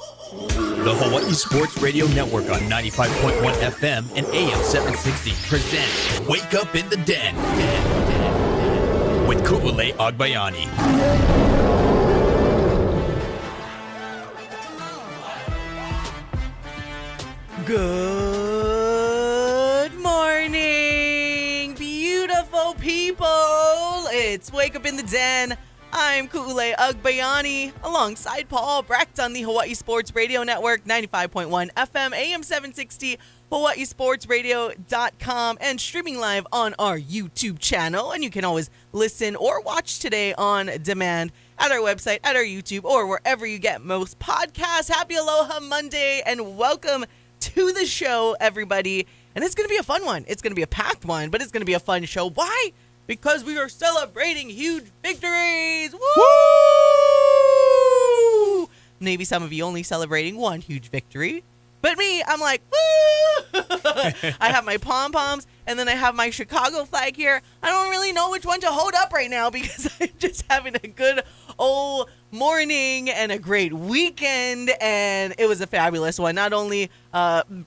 The Hawaii Sports Radio Network on 95.1 FM and AM 760 presents Wake Up in the Den with Ku'ule Agbayani. Good morning, beautiful people. It's Wake Up in the Den. I'm Ku'ule Agbayani alongside Paul Brecht on the Hawaii Sports Radio Network, 95.1 FM, AM 760, hawaiisportsradio.com, and streaming live on our YouTube channel. And you can always listen or watch today on demand at our website, at our YouTube, or wherever you get most podcasts. Happy Aloha Monday and welcome to the show, everybody. And it's going to be a fun one. It's going to be a packed one, but it's going to be a fun show. Why? Because we are celebrating huge victories. Woo! Maybe some of you only celebrating one huge victory. But me, I'm like, woo! I have my pom-poms, and then I have my Chicago flag here. I don't really know which one to hold up right now because I'm just having a good old morning and a great weekend, and it was a fabulous one. Not only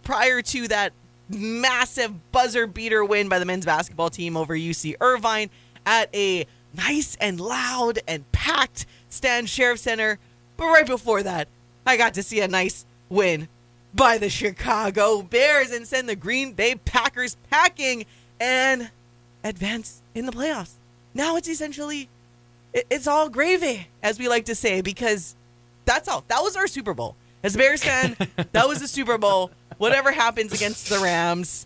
prior to that massive buzzer beater win by the men's basketball team over UC Irvine at a nice and loud and packed Stan Sheriff Center. But right before that, I got to see a nice win by the Chicago Bears and send the Green Bay Packers packing and advance in the playoffs. Now it's essentially, it's all gravy, as we like to say, because that's all. That was our Super Bowl. As a Bears fan, that was the Super Bowl. Whatever happens against the Rams,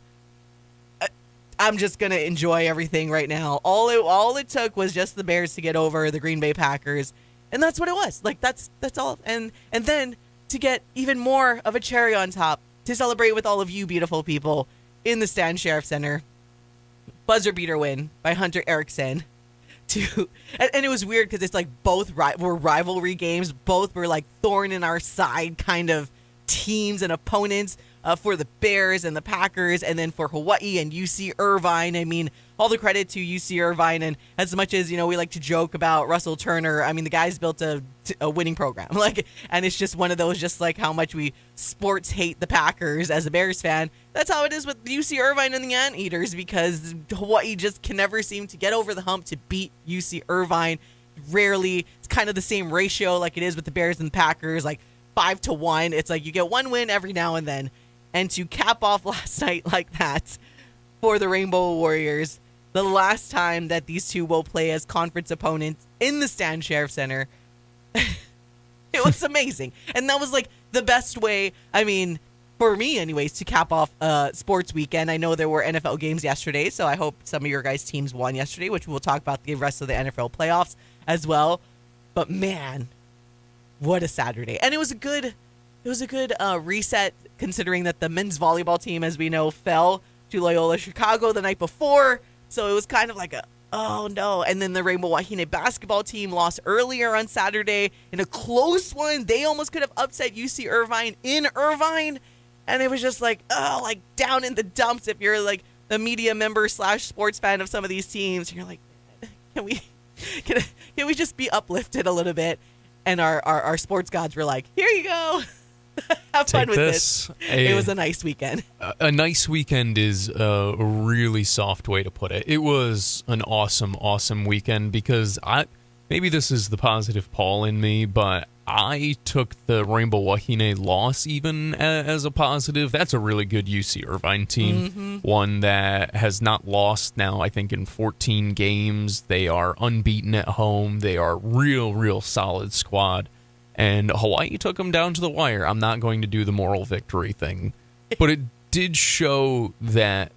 I'm just going to enjoy everything right now. All it took was just the Bears to get over the Green Bay Packers, and that's what it was. Like, that's all. And then to get even more of a cherry on top, to celebrate with all of you beautiful people in the Stan Sheriff Center, buzzer beater win by Hunter Erickson. And it was weird because it's like both were rivalry games. Both were like thorn in our side kind of teams and opponents for the Bears and the Packers, and then for Hawaii and UC Irvine. I mean, all the credit to UC Irvine, and as much as, you know, we like to joke about Russell Turner, I mean, the guy's built a winning program. And it's just one of those, just like how much we sports hate the Packers as a Bears fan. That's how it is with UC Irvine and the Anteaters, because Hawaii just can never seem to get over the hump to beat UC Irvine. Rarely. It's kind of the same ratio like it is with the Bears and the Packers, like 5-1. It's like you get one win every now and then. And to cap off last night like that for the Rainbow Warriors, the last time that these two will play as conference opponents in the Stan Sheriff Center, it was amazing. And that was like the best way, I mean, for me anyways, to cap off sports weekend. I know there were NFL games yesterday, so I hope some of your guys' teams won yesterday, which we'll talk about the rest of the NFL playoffs as well. But man, what a Saturday. And it was a good reset, considering that the men's volleyball team, as we know, fell to Loyola Chicago the night before. So it was kind of like oh no. And then the Rainbow Wahine basketball team lost earlier on Saturday in a close one. They almost could have upset UC Irvine in Irvine. And it was just like, like down in the dumps if you're like the media member / sports fan of some of these teams. You're like, can we just be uplifted a little bit? And our sports gods were like, here you go. Have fun with this. It was a nice weekend. A nice weekend is a really soft way to put it. It was an awesome, awesome weekend because maybe this is the positive Paul in me, but I took the Rainbow Wahine loss even as a positive. That's a really good UC Irvine team, one that has not lost now, I think, in 14 games. They are unbeaten at home. They are real solid squad. And Hawaii took them down to the wire. I'm not going to do the moral victory thing. But it did show that,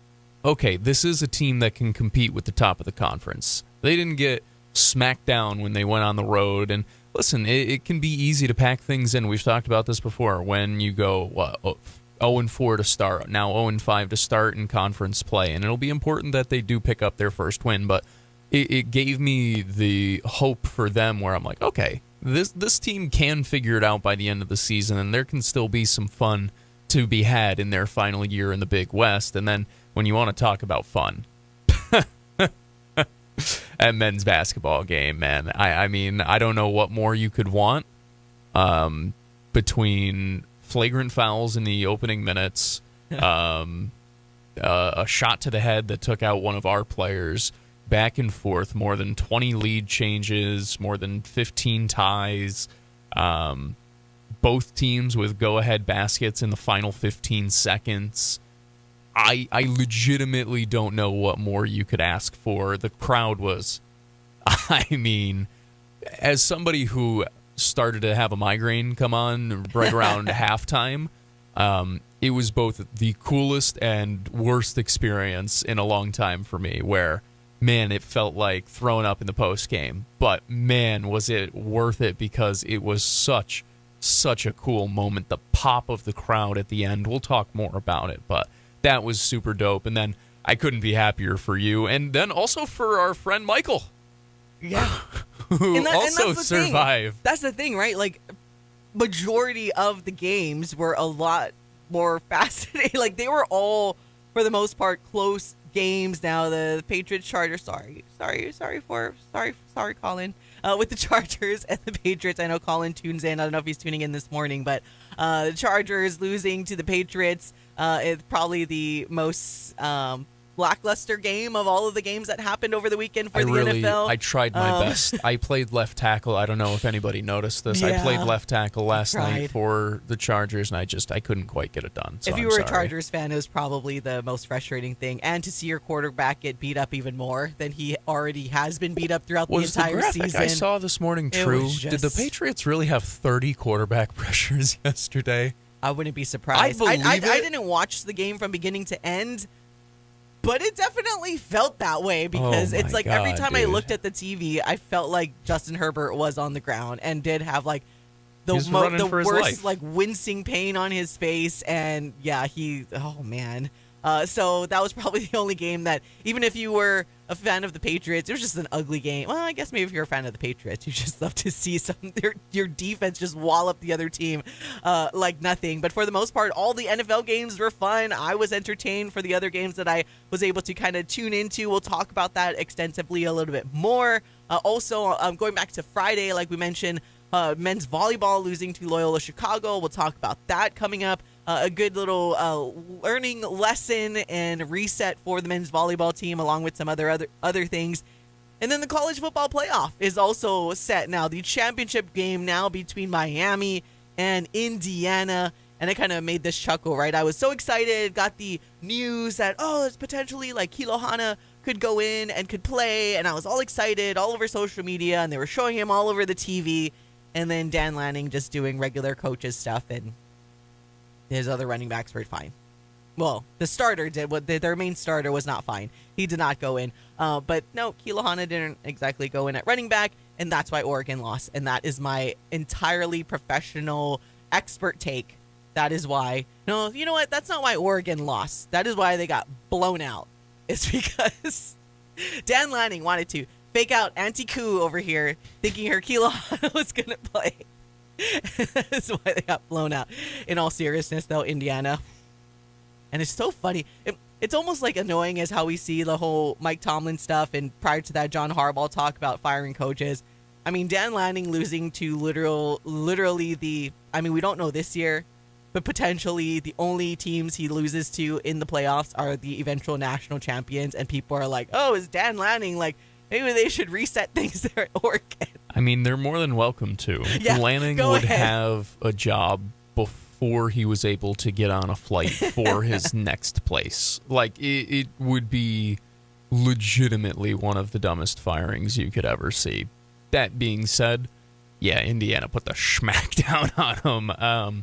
okay, this is a team that can compete with the top of the conference. They didn't get smacked down when they went on the road. And listen, it can be easy to pack things in. We've talked about this before. When you go, 0-4 to start, now 0-5 to start in conference play. And it'll be important that they do pick up their first win. But it gave me the hope for them where I'm like, okay, this team can figure it out by the end of the season, and there can still be some fun to be had in their final year in the Big West. And then when you want to talk about fun, at men's basketball game, man, I mean, I don't know what more you could want. between flagrant fouls in the opening minutes, a shot to the head that took out one of our players, back and forth, more than 20 lead changes, more than 15 ties, both teams with go-ahead baskets in the final 15 seconds. I legitimately don't know what more you could ask for. The crowd was, I mean, as somebody who started to have a migraine come on right around halftime, it was both the coolest and worst experience in a long time for me, where, man, it felt like throwing up in the post game. But, man, was it worth it, because it was such a cool moment. The pop of the crowd at the end, we'll talk more about it, but that was super dope. And then I couldn't be happier for you. And then also for our friend Michael. Yeah. Who also that's the survived. Thing. That's the thing, right? Like, majority of the games were a lot more fascinating. Like, they were all, for the most part, close games. Now the Patriots Chargers, sorry, Colin, with the Chargers and the Patriots. I know Colin tunes in. I don't know if he's tuning in this morning, but the Chargers losing to the Patriots is probably the most lackluster game of all of the games that happened over the weekend for the NFL. I tried my best. I played left tackle. I don't know if anybody noticed this. Yeah, I played left tackle last night for the Chargers, and I couldn't quite get it done. So if you I'm were sorry. a Chargers fan, it was probably the most frustrating thing. And to see your quarterback get beat up even more than he already has been beat up throughout the entire the graphic season. I saw this morning true? Did the Patriots really have 30 quarterback pressures yesterday? I wouldn't be surprised. I didn't watch the game from beginning to end, but it definitely felt that way, because it's like every time I looked at the TV, I felt like Justin Herbert was on the ground and did have like the worst like wincing pain on his face. And yeah, oh man. So that was probably the only game that, even if you were a fan of the Patriots, it was just an ugly game. Well, I guess maybe if you're a fan of the Patriots, you just love to see your defense just wallop the other team like nothing. But for the most part, all the NFL games were fun. I was entertained for the other games that I was able to kind of tune into. We'll talk about that extensively a little bit more. Also, going back to Friday, like we mentioned, men's volleyball losing to Loyola Chicago. We'll talk about that coming up. A good little learning lesson and reset for the men's volleyball team, along with some other things. And then the college football playoff is also set now. The championship game now between Miami and Indiana. And I kind of made this chuckle, right? I was so excited, got the news that, it's potentially like Kilohana could go in and could play. And I was all excited all over social media, and they were showing him all over the TV. And then Dan Lanning just doing regular coaches stuff, and his other running backs were fine. Well, the starter did. Their main starter was not fine. He did not go in. But no, Kilohana didn't exactly go in at running back, and that's why Oregon lost. And that is my entirely professional expert take. That is why. No, you know what? That's not why Oregon lost. That is why they got blown out. It's because Dan Lanning wanted to fake out Auntie Koo over here, thinking her Kilohana was going to play. That's why they got blown out. In all seriousness, though, Indiana. And it's so funny. It's almost like annoying as how we see the whole Mike Tomlin stuff, and prior to that, John Harbaugh talk about firing coaches. I mean, Dan Lanning losing to literally we don't know this year, but potentially the only teams he loses to in the playoffs are the eventual national champions. And people are like, oh, is Dan Lanning like, maybe they should reset things there at Oregon. I mean, they're more than welcome to. Yeah, Lanning would have a job before he was able to get on a flight for his next place. Like, it would be legitimately one of the dumbest firings you could ever see. That being said, yeah, Indiana put the schmack down on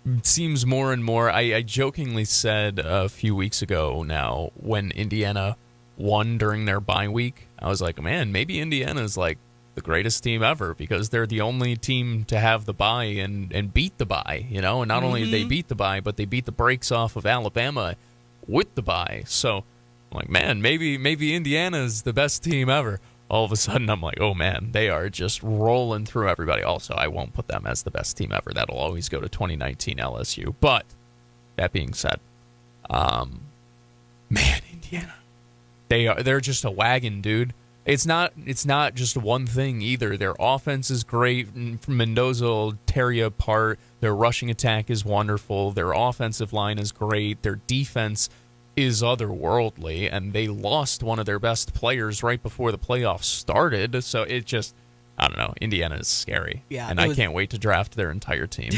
him. Seems more and more. I jokingly said a few weeks ago now, when Indiana won during their bye week, I was like, man, maybe Indiana's like the greatest team ever, because they're the only team to have the bye and beat the bye, and not only did they beat the bye, but they beat the brakes off of Alabama with the bye. So I'm like, man, maybe Indiana's the best team ever. All of a sudden, I'm like, oh man, they are just rolling through everybody. Also, I won't put them as the best team ever. That'll always go to 2019 LSU. But that being said, man, Indiana, they're just a wagon, dude. It's not just one thing either. Their offense is great. Mendoza will tear you apart. Their rushing attack is wonderful. Their offensive line is great. Their defense is otherworldly, and they lost one of their best players right before the playoffs started. So it just, I don't know. Indiana is scary. Yeah, and I can't wait to draft their entire team.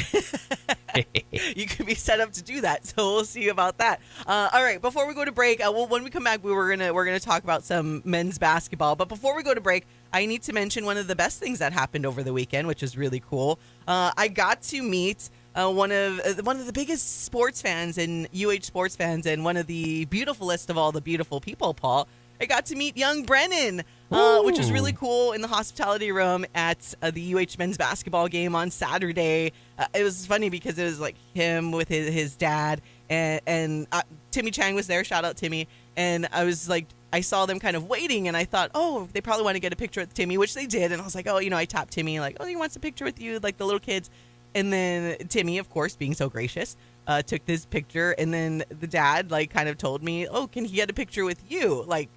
You can be set up to do that, so we'll see about that. All right, before we go to break, when we come back, we're gonna talk about some men's basketball. But before we go to break, I need to mention one of the best things that happened over the weekend, which is really cool. I got to meet one of the biggest sports fans and UH sports fans, and one of the beautifulest of all the beautiful people, Paul. I got to meet young Brennan, which was really cool, in the hospitality room at the UH men's basketball game on Saturday. It was funny because it was like him with his dad, and Timmy Chang was there. Shout out Timmy. And I was like, I saw them kind of waiting, and I thought, oh, they probably want to get a picture with Timmy, which they did. And I was like, oh, I tapped Timmy, like, oh, he wants a picture with you, like the little kids. And then Timmy, of course, being so gracious, took this picture. And then the dad, like, kind of told me, oh, can he get a picture with you? Like,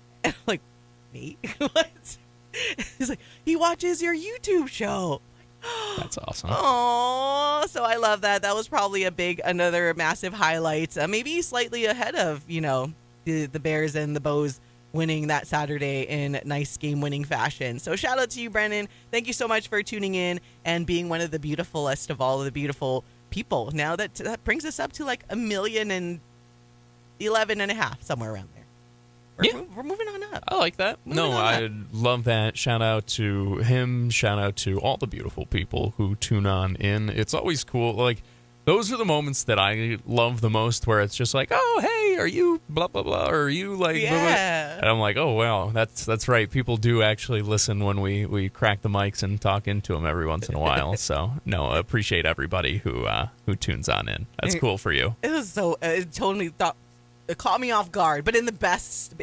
me? What? He's like, he watches your YouTube show. That's awesome. Oh, so I love that. That was probably another massive highlight. Maybe slightly ahead of, the Bears and the Bows winning that Saturday in nice game-winning fashion. So shout out to you, Brennan. Thank you so much for tuning in and being one of the beautifulest of all of the beautiful people. Now that brings us up to like 1,011,500, somewhere around there. We're moving on up. I like that. I love that. Shout out to him. Shout out to all the beautiful people who tune on in. It's always cool. Like, those are the moments that I love the most, where it's just like, oh, hey, are you blah, blah, blah, or are you like, blah, blah? And I'm like, oh, wow, that's right. People do actually listen when we crack the mics and talk into them every once in a while. So, no, I appreciate everybody who tunes on in. That's cool for you. It was so, it totally thought, it caught me off guard, but in the best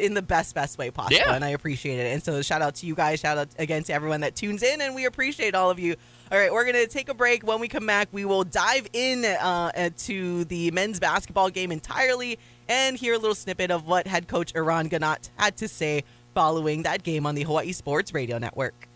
way possible. Yeah. And I appreciate it. And so shout out to you guys. Shout out again to everyone that tunes in, and we appreciate all of you. All right, we're going to take a break. When we come back, we will dive in to the men's basketball game entirely and hear a little snippet of what head coach Eran Ganat had to say following that game on the Hawai'i Sports Radio Network.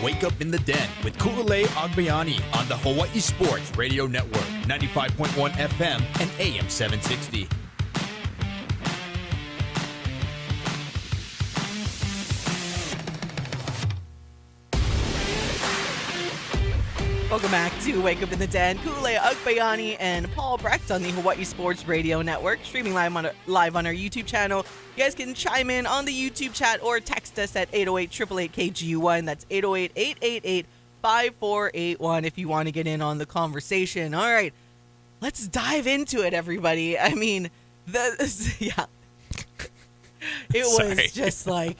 Wake Up in the Den with Kulale Agbayani on the Hawai'i Sports Radio Network, 95.1 FM and AM 760. Welcome back to Wake Up in the Den. Kulale Agbayani and Paul Brecht on the Hawai'i Sports Radio Network, streaming live on our YouTube channel. You guys can chime in on the YouTube chat or text us at 808-888-KGU1. That's 808-888-5481 if you want to get in on the conversation. All right, let's dive into it, everybody. I mean, It Sorry. was just like,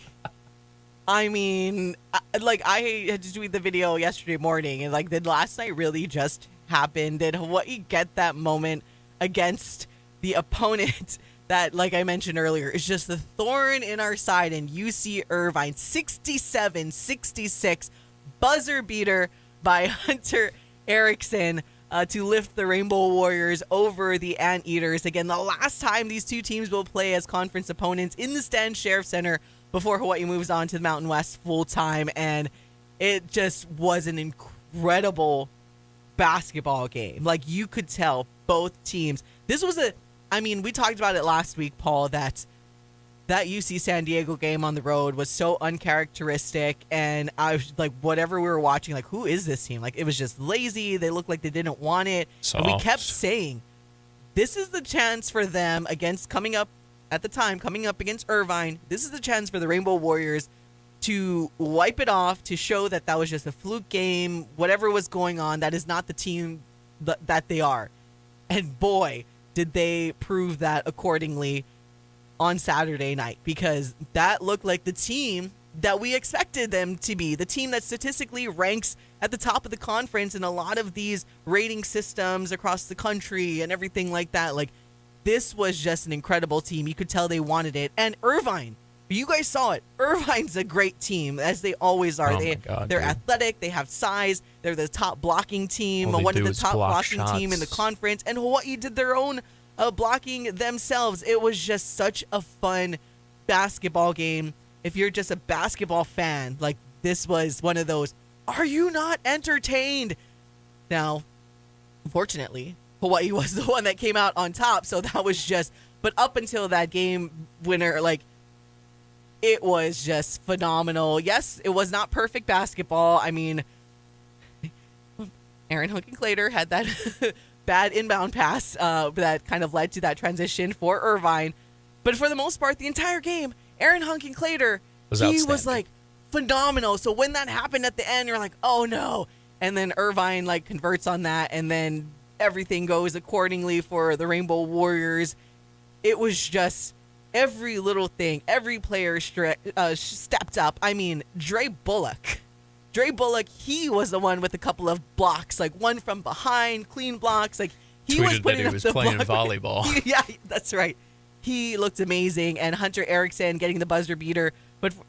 I mean, I had to tweet the video yesterday morning, and like, did last night really just happen? Did Hawaii get that moment against the opponent that, like I mentioned earlier, is just the thorn in our side in UC Irvine? 67-66 buzzer beater by Hunter Erickson to lift the Rainbow Warriors over the Anteaters. Again, the last time these two teams will play as conference opponents in the Stan Sheriff Center before Hawaii moves on to the Mountain West full time. And it just was an incredible basketball game. Like, you could tell both teams. This was we talked about it last week, Paul, that UC San Diego game on the road was so uncharacteristic, and I was like, whatever we were watching, like, who is this team? Like, it was just lazy. They looked like they didn't want it. Soft. And we kept saying, this is the chance for them coming up against Irvine. This is the chance for the Rainbow Warriors to wipe it off, to show that was just a fluke game. Whatever was going on, that is not the team that they are. And boy, did they prove that accordingly on Saturday night, because that looked like the team that we expected them to be, the team that statistically ranks at the top of the conference in a lot of these rating systems across the country and everything like that. Like, this was just an incredible team. You could tell they wanted it. And Irvine, you guys saw it. Irvine's a great team, as they always are. They're athletic. They have size. They're the top blocking team, one of the top blocking team in the conference. And Hawaii did their own blocking themselves. It was just such a fun basketball game. If you're just a basketball fan, like, this was one of those, are you not entertained? Now, unfortunately, Hawaii was the one that came out on top, so that was just, but up until that game winner, like, it was just phenomenal. Yes, it was not perfect basketball. I mean, Aaron Hunkin-Clater had that bad inbound pass that kind of led to that transition for Irvine. But for the most part, the entire game, Aaron Hunkin-Clater, he was like phenomenal. So when that happened at the end, you're like, oh no. And then Irvine like converts on that, and then everything goes accordingly for the Rainbow Warriors. It was just every little thing, every player stepped up. I mean, Dre Bullock, he was the one with a couple of blocks, like one from behind, clean blocks. Like, he was putting up the playing block. volleyball. Yeah, that's right. He looked amazing. And Hunter Erickson getting the buzzer beater.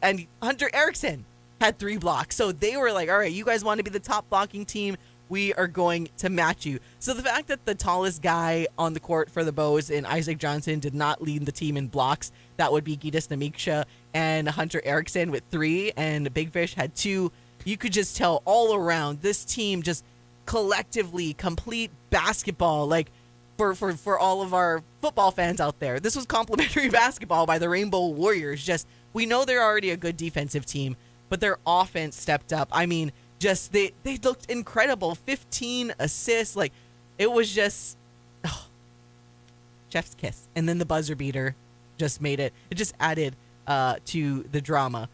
And Hunter Erickson had 3 blocks. So they were like, all right, you guys want to be the top blocking team? We are going to match you. So the fact that the tallest guy on the court for the Bows in Isaac Johnson did not lead the team in blocks, that would be Gitas Namiksha and Hunter Erickson with 3, and Big Fish had 2. You could just tell all around this team just collectively complete basketball. Like, for all of our football fans out there, this was complimentary basketball by the Rainbow Warriors. Just, we know they're already a good defensive team, but their offense stepped up. I mean, just they looked incredible. 15 assists. Like, it was just chef's kiss. And then the buzzer beater just made it. It just added to the drama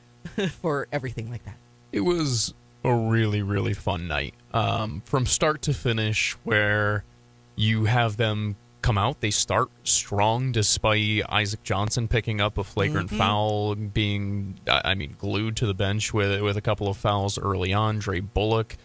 for everything like that. It was a really, really fun night. From start to finish, where you have them come out, they start strong despite Isaac Johnson picking up a flagrant foul, being, glued to the bench with a couple of fouls early on. Dre Bullock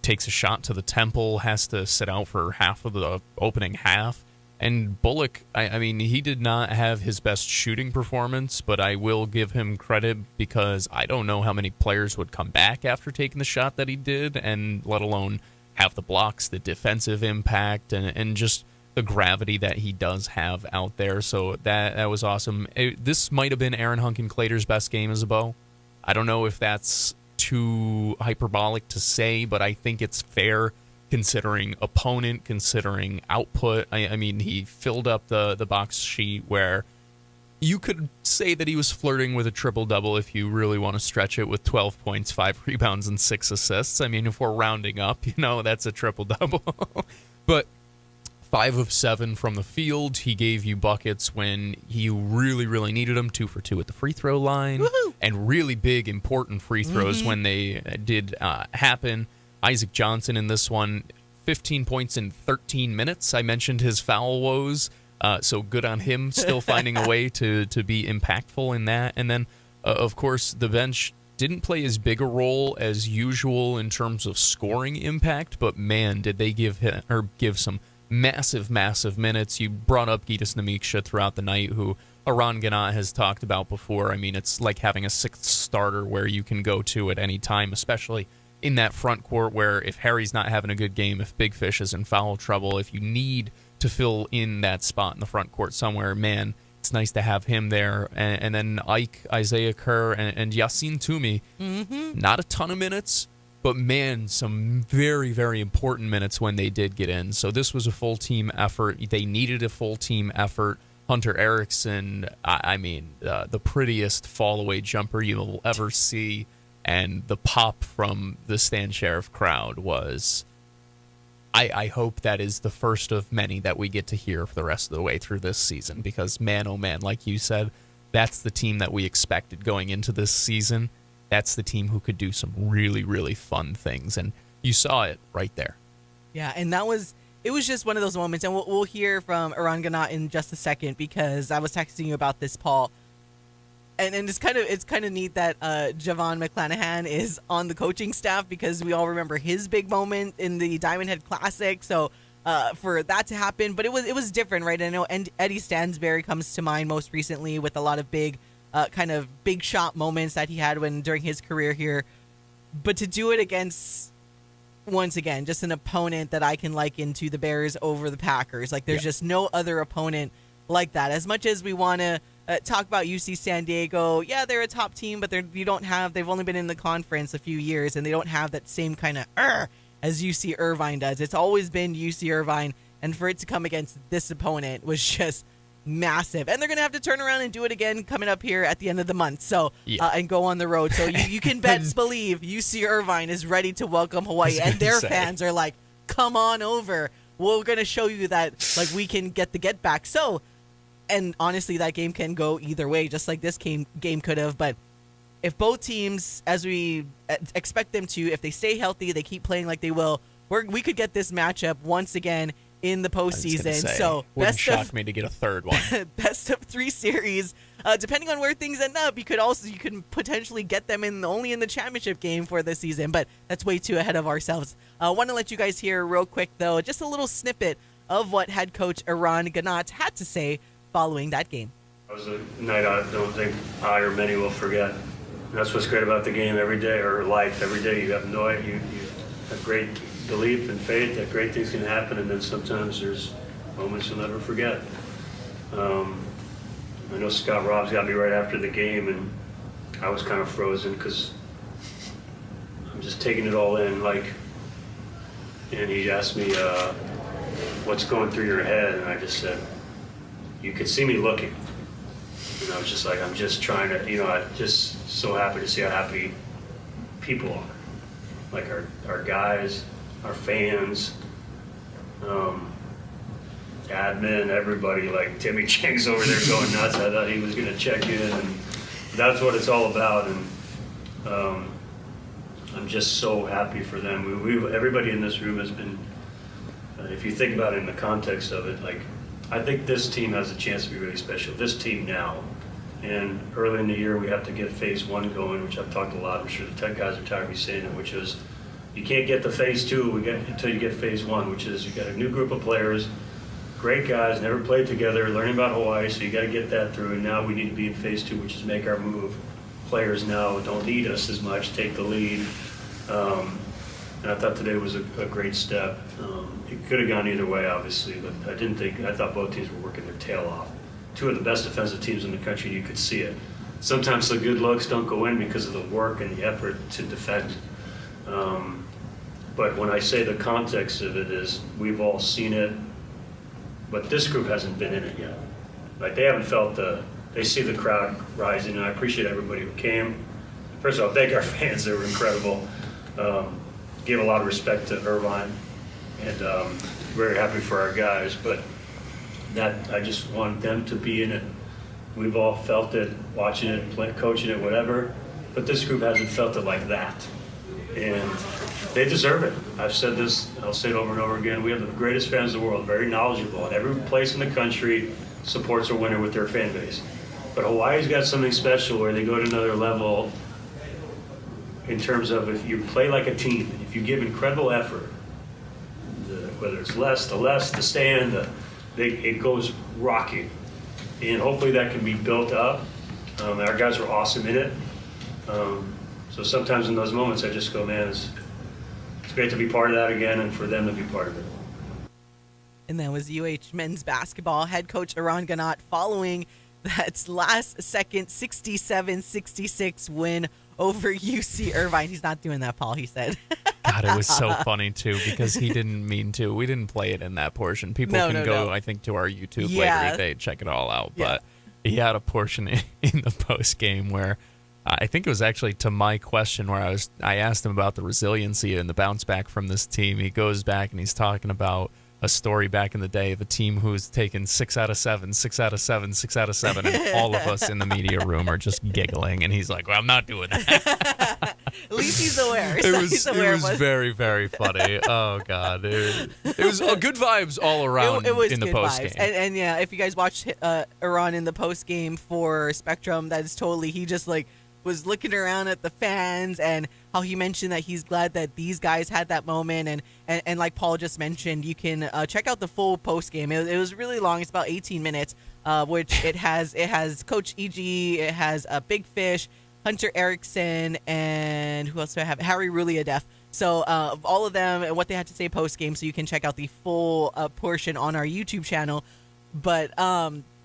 takes a shot to the temple, has to sit out for half of the opening half. And Bullock, he did not have his best shooting performance, but I will give him credit because I don't know how many players would come back after taking the shot that he did, and let alone have the blocks, the defensive impact, and just the gravity that he does have out there. So that was awesome. This might have been Aaron Hunkin-Clater's best game as a Bow. I don't know if that's too hyperbolic to say, but I think it's fair considering opponent, considering output. I mean, he filled up the box sheet where you could say that he was flirting with a triple-double if you really want to stretch it, with 12 points, 5 rebounds, and 6 assists. I mean, if we're rounding up, that's a triple-double. But 5 of 7 from the field. He gave you buckets when he really, really needed them. 2 for 2 at the free throw line. Woohoo! And really big, important free throws when they did happen. Isaac Johnson in this one, 15 points in 13 minutes. I mentioned his foul woes. So good on him still finding a way to be impactful in that. And then, of course, the bench didn't play as big a role as usual in terms of scoring impact, but man, did they give some massive minutes. You brought up Gitas Namiksha throughout the night, who Aran Ganat has talked about before. I mean, it's like having a sixth starter where you can go to at any time, especially in that front court where if Harry's not having a good game, if Big Fish is in foul trouble, if you need to fill in that spot in the front court somewhere, man, it's nice to have him there. And then Ike, Isaiah Kerr, and Yassine Toomey, not a ton of minutes, but man, some very, very important minutes when they did get in. So this was a full team effort. They needed a full team effort. Hunter Erickson, I mean, the prettiest fall-away jumper you'll ever see, and the pop from the Stan Sheriff crowd was... I hope that is the first of many that we get to hear for the rest of the way through this season, because man, oh man, like you said, that's the team that we expected going into this season. That's the team who could do some really, really fun things, and you saw it right there. Yeah, and it was just one of those moments, and we'll hear from Aran Ganat in just a second, because I was texting you about this, Paul. And it's kind of neat that Javon McClanahan is on the coaching staff, because we all remember his big moment in the Diamond Head Classic. So for that to happen, but it was different, right? I know Eddie Stansberry comes to mind most recently with a lot of big kind of big shot moments that he had during his career here. But to do it against, once again, just an opponent that I can liken to the Bears over the Packers, like there's just no other opponent like that. As much as we want to talk about UC San Diego, yeah, they're a top team, but they've only been in the conference a few years, and they don't have that same kind of as UC Irvine does. It's always been UC Irvine, and for it to come against this opponent was just massive. And they're going to have to turn around and do it again coming up here at the end of the month, so and go on the road. So you can best believe UC Irvine is ready to welcome Hawaii, and their fans are like, come on over. We're going to show you that like we can get the get back. So, and honestly, that game can go either way, just like this game could have. But if both teams, as we expect them to, if they stay healthy, they keep playing like they will, we could get this matchup once again in the postseason. So wouldn't shock me to get a third one. Best of 3 series. Depending on where things end up, you can potentially get them only in the championship game for this season. But that's way too ahead of ourselves. I want to let you guys hear real quick, though, just a little snippet of what head coach Aran Ganat had to say following that game. It was a night I don't think I or many will forget. That's what's great about the game every day, or life every day. You have you have great belief and faith that great things can happen, and then sometimes there's moments you'll never forget. I know Scott Robbs got me right after the game, and I was kind of frozen because I'm just taking it all in. And he asked me, "What's going through your head?" And I just said, "You could see me looking." And I was just like, I'm just trying to, I'm just so happy to see how happy people are. Like our guys, our fans, admin, everybody, like Timmy Chang's over there going nuts. I thought he was going to check in, and that's what it's all about. And I'm just so happy for them. Everybody in this room has been, if you think about it in the context of it, like, I think this team has a chance to be really special. This team now, and early in the year we have to get phase 1 going, which I've talked a lot. I'm sure the tech guys are tired of me saying it, which is you can't get to phase 2 until you get phase 1, which is you got a new group of players, great guys, never played together, learning about Hawaii, so you got to get that through. And now we need to be in phase 2, which is make our move. Players now don't need us as much, take the lead. And I thought today was a great step. It could have gone either way, obviously, but I thought both teams were working their tail off. 2 of the best defensive teams in the country, you could see it. Sometimes the good looks don't go in because of the work and the effort to defend. But when I say the context of it is we've all seen it, but this group hasn't been in it yet. Like they haven't felt they see the crowd rising, and I appreciate everybody who came. First of all, thank our fans, they were incredible. Gave a lot of respect to Irvine, and very happy for our guys, but that I just want them to be in it. We've all felt it, watching it, coaching it, whatever, but this group hasn't felt it like that. And they deserve it. I've said this, I'll say it over and over again. We have the greatest fans in the world, very knowledgeable. And every place in the country supports a winner with their fan base. But Hawaii's got something special where they go to another level in terms of if you play like a team, if you give incredible effort, whether it's the stand, it goes rocking. And hopefully that can be built up. Our guys are awesome in it. So sometimes in those moments I just go, man, it's great to be part of that again and for them to be part of it. And that was UH men's basketball head coach Eran Ganot following that last second 67-66 win over UC Irvine. He's not doing that, Paul, he said. God, it was so funny, too, because he didn't mean to. We didn't play it in that portion. People can go, I think, to our YouTube later today, check it all out. But he had a portion in the post game where I think it was actually to my question where I asked him about the resiliency and the bounce back from this team. He goes back and he's talking about a story back in the day of a team who's taken 6 out of 7, 6 out of 7, 6 out of 7, and all of us in the media room are just giggling. And he's like, well, I'm not doing that. At least he's aware. It was very, very funny. Oh, God. It was good vibes all around in the post game. And yeah, if you guys watched Eran in the post game for Spectrum, that is totally, he just was looking around at the fans and how he mentioned that he's glad that these guys had that moment. And like Paul just mentioned, you can check out the full post game. It was really long. It's about 18 minutes, which it has Coach E.G., it has Big Fish, Hunter Erickson, and who else do I have? Harry Ruliadef. So all of them and what they had to say post game. So you can check out the full portion on our YouTube channel. But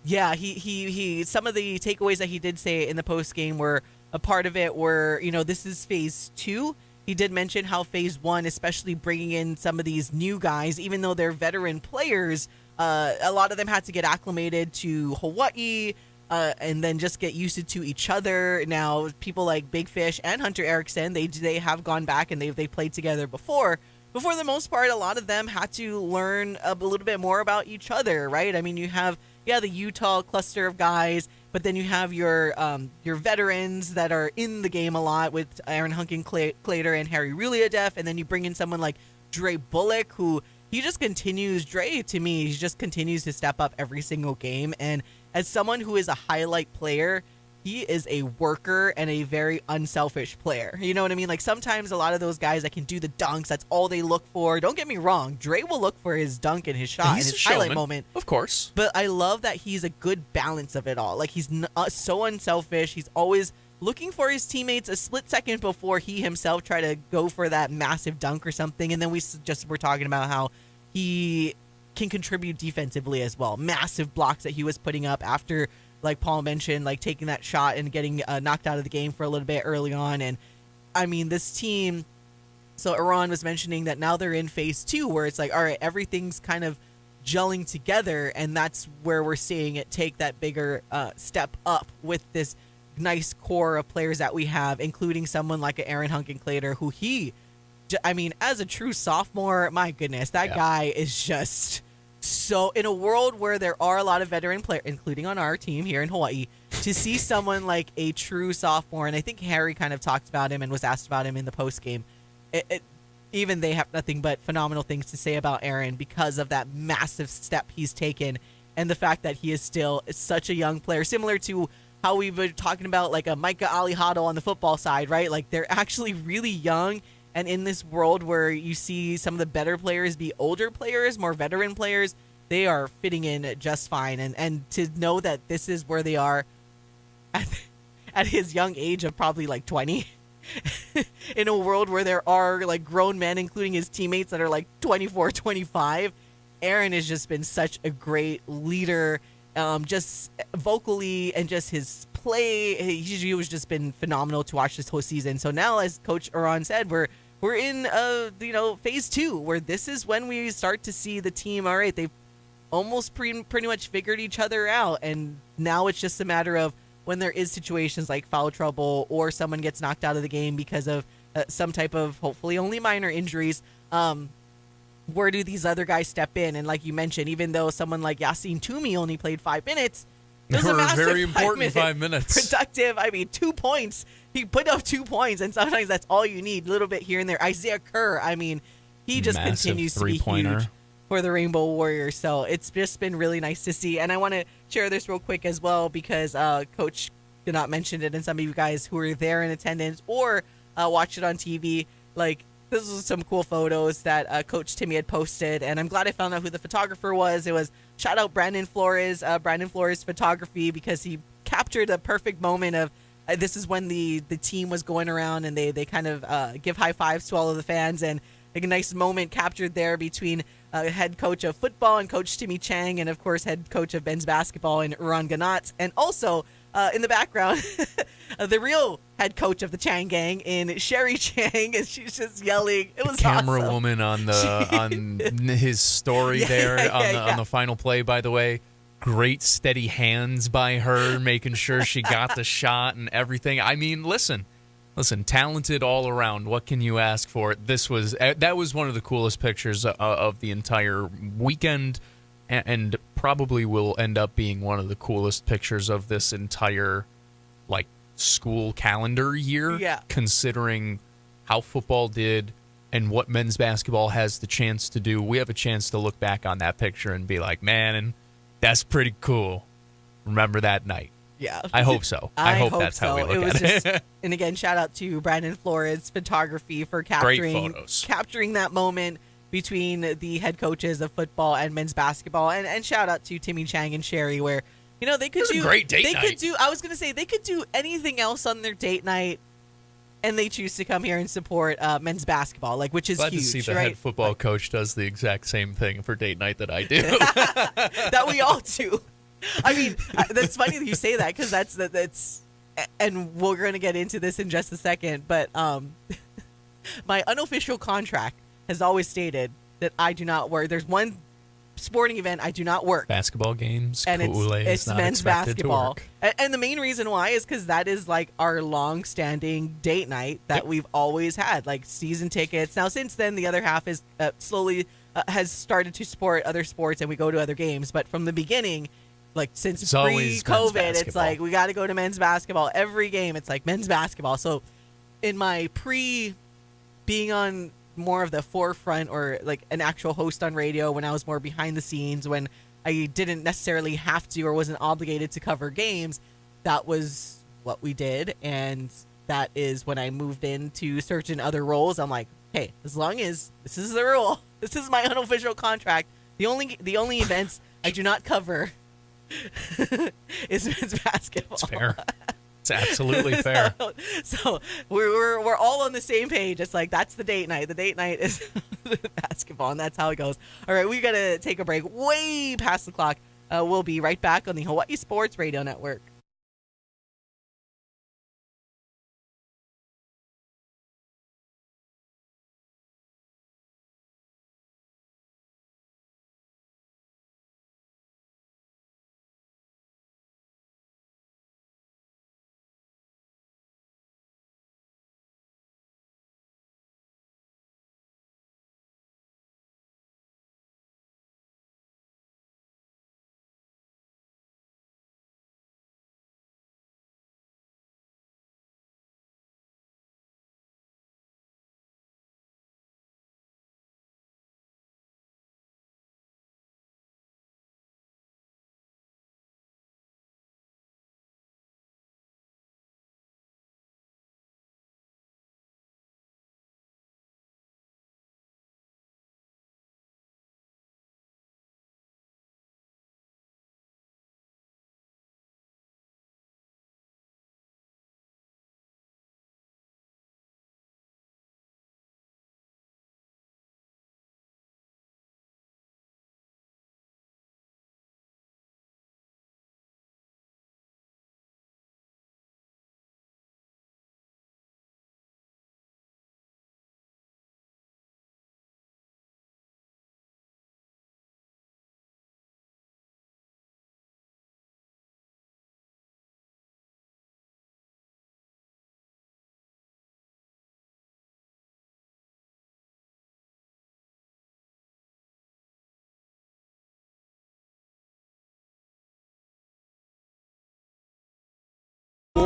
yeah, he some of the takeaways that he did say in the post game were a part of it were, this is phase 2. He did mention how phase 1, especially bringing in some of these new guys, even though they're veteran players, a lot of them had to get acclimated to Hawaii and then just get used to each other. Now, people like Big Fish and Hunter Erickson, they have gone back and they played together before. But for the most part, a lot of them had to learn a little bit more about each other, right? I mean, you have the Utah cluster of guys, but then you have your veterans that are in the game a lot with Aaron Hunkin-Clater and Harry Ruliadef, and then you bring in someone like Dre Bullock, who he just continues to step up every single game. And as someone who is a highlight player, he is a worker and a very unselfish player. You know what I mean? Like sometimes a lot of those guys that can do the dunks, that's all they look for. Don't get me wrong. Dre will look for his dunk and his shot and his highlight moment. Of course. But I love that he's a good balance of it all. Like he's so unselfish. He's always looking for his teammates a split second before he himself try to go for that massive dunk or something. And then we just were talking about how he can contribute defensively as well. Massive blocks that he was putting up after, like Paul mentioned, like taking that shot and getting knocked out of the game for a little bit early on. And I mean, this team, so Eran was mentioning that now they're in phase 2 where it's like, all right, everything's kind of gelling together. And that's where we're seeing it take that bigger step up with this nice core of players that we have, including someone like Aaron Hunkin-Clater, who as a true sophomore, my goodness, that guy is just... So in a world where there are a lot of veteran players, including on our team here in Hawaii, to see someone like a true sophomore, and I think Harry kind of talked about him and was asked about him in the post game, even they have nothing but phenomenal things to say about Aaron because of that massive step he's taken and the fact that he is still such a young player, similar to how we've been talking about like a Micah Alihado on the football side, right? Like they're actually really young. And in this world where you see some of the better players be older players, more veteran players, they are fitting in just fine. And to know that this is where they are at his young age of probably like 20, in a world where there are like grown men, including his teammates that are like 24, 25, Aaron has just been such a great leader, just vocally and just his play. He was just been phenomenal to watch this whole season. So now, as Coach Eran said, we're in phase 2 where this is when we start to see the team. All right, they've almost pretty much figured each other out, and now it's just a matter of when there is situations like foul trouble or someone gets knocked out of the game because of some type of hopefully only minor injuries. Where do these other guys step in? And like you mentioned, even though someone like Yassine Toomey only played 5 minutes, It was They a were massive very important 5 5 minutes. Productive. I mean, 2 points. He put up 2 points, and sometimes that's all you need. A little bit here and there. Isaiah Kerr, I mean, he just Massive continues to be three-pointer. huge for the Rainbow Warriors. So it's just been really nice to see. And I want to share this real quick as well because Coach did not mention it, and some of you guys who were there in attendance or watched it on TV, like, this was some cool photos that Coach Timmy had posted, and I'm glad I found out who the photographer was. It was shout out Brandon Flores Photography, because he captured a perfect moment of this is when the team was going around and they kind of give high fives to all of the fans, and like a nice moment captured there between head coach of football and Coach Timmy Chang, and of course head coach of men's basketball and Uran Ganats, and also in the background the real head coach of the Chang gang in Sherry Chang, and she's just yelling. It was Camera awesome. woman on the on his story there on the final play, by the way. Great steady hands by her, making sure she got the shot and everything. I mean, listen, talented all around. What can you ask for? That was one of the coolest pictures of the entire weekend, and probably will end up being one of the coolest pictures of this entire like school calendar year. Yeah. Considering how football did and what men's basketball has the chance to do, we have a chance to look back on that picture and be like, man, and that's pretty cool. Remember that night. Yeah. I hope so. I hope that's how we look it was at just, it. And again, shout out to Brandon Flores Photography for Great photos. capturing that moment between the head coaches of football and men's basketball, and shout out to Timmy Chang and Sherry, where they could do a great date night. I was gonna say they could do anything else on their date night, and they choose to come here and support men's basketball, which is Glad huge. to see the right? head football coach does the exact same thing for date night that I do. That we all do. I mean, that's funny that you say that, because that's, and we're going to get into this in just a second, but my unofficial contract has always stated that I do not work. There's one sporting event I do not work. Basketball games, And Kool-Aid it's is not men's expected basketball. to work. And the main reason why is because that is our long-standing date night that we've always had, season tickets. Now, since then, the other half is slowly has started to support other sports, and we go to other games. But from the beginning, since It's always men's pre-COVID, it's basketball. we got to go to men's basketball. Every game, it's men's basketball. So in my being on more of the forefront, or an actual host on radio, when I was more behind the scenes, when I didn't necessarily have to or wasn't obligated to cover games, that was what we did. And that is when I moved into certain other roles. I'm like, hey, as long as this is the rule, this is my unofficial contract. The only events I do not cover is men's basketball. It's fair. It's absolutely fair. So we're all on the same page. It's that's the date night. The date night is basketball, and that's how it goes. All right, we got to take a break way past the clock. We'll be right back on the Hawaii Sports Radio Network.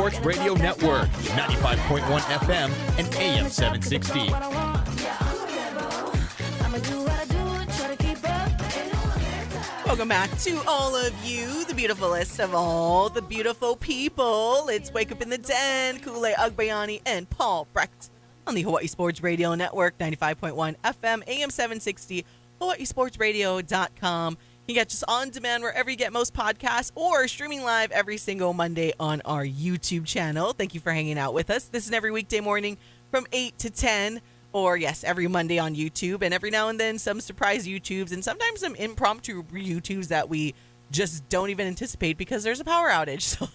Sports Radio Network, 95.1 FM and AM 760. Welcome back to all of you, the beautifulest of all the beautiful people. It's Wake Up in the Den, Kule Agbayani and Paul Brecht on the Hawaii Sports Radio Network, 95.1 FM, AM 760, hawaiisportsradio.com. You can catch us on demand wherever you get most podcasts or streaming live every single Monday on our YouTube channel. Thank you for hanging out with us. This is every weekday morning from 8 to 10. Or, yes, every Monday on YouTube, and every now and then some surprise YouTubes, and sometimes some impromptu YouTubes that we just don't even anticipate because there's a power outage. So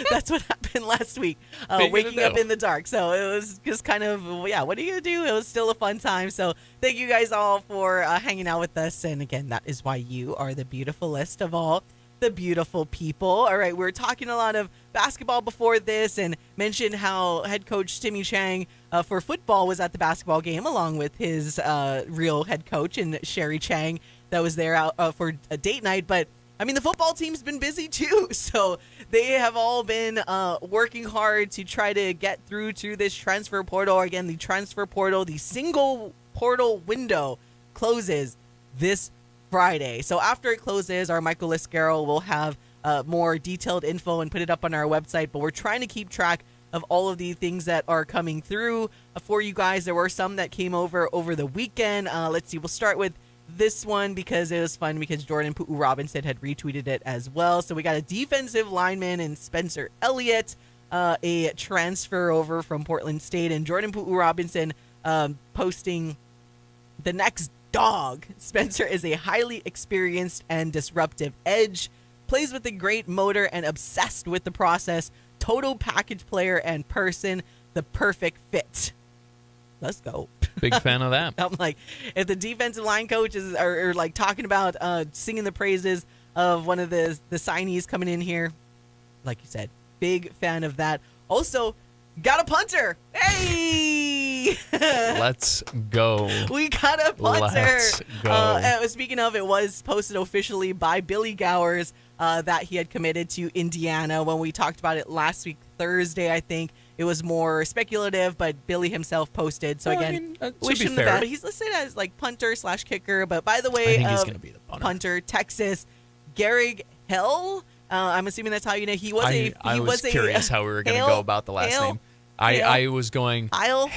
that's what happened last week, waking up in the dark. So it was just kind of, what are you going to do? It was still a fun time. So thank you guys all for hanging out with us. And again, that is why you are the beautifulest of all the beautiful people. All right, we were talking a lot of basketball before this and mentioned how head coach Timmy Chang for football was at the basketball game along with his real head coach and Sherry Chang that was there out for a date night. But I mean, the football team's been busy too, so they have all been working hard to try to get through to this transfer portal. Again, the transfer portal, the single portal window closes this Friday. So after it closes, our Michael Liscaro will have more detailed info and put it up on our website. But we're trying to keep track of all of the things that are coming through for you guys. There were some that came over the weekend. Let's see. We'll start with this one because it was fun because Jordan Pu'u Robinson had retweeted it as well. So we got a defensive lineman in Spencer Elliott, a transfer over from Portland State, and Jordan Pu'u Robinson posting the next dog. Spencer is a highly experienced and disruptive edge, plays with a great motor and obsessed with the process, total package player and person, the perfect fit. Let's go. Big fan of that. I'm like, if the defensive line coaches are like talking about singing the praises of one of the signees coming in here, like you said, big fan of that. Also, got a punter. Hey! Let's go. We got a punter. Let's go. Speaking of, it was posted officially by Billy Gowers that he had committed to Indiana. When we talked about it last week, Thursday, I think, it was more speculative, but Billy himself posted. So, wish him the best. But he's listed as like punter / kicker. But by the way, I think he's going to be the punter, Texas, Garrig Hill. I'm assuming that's how you know he was. I was curious how we were going to go about the last name. I was going Heil.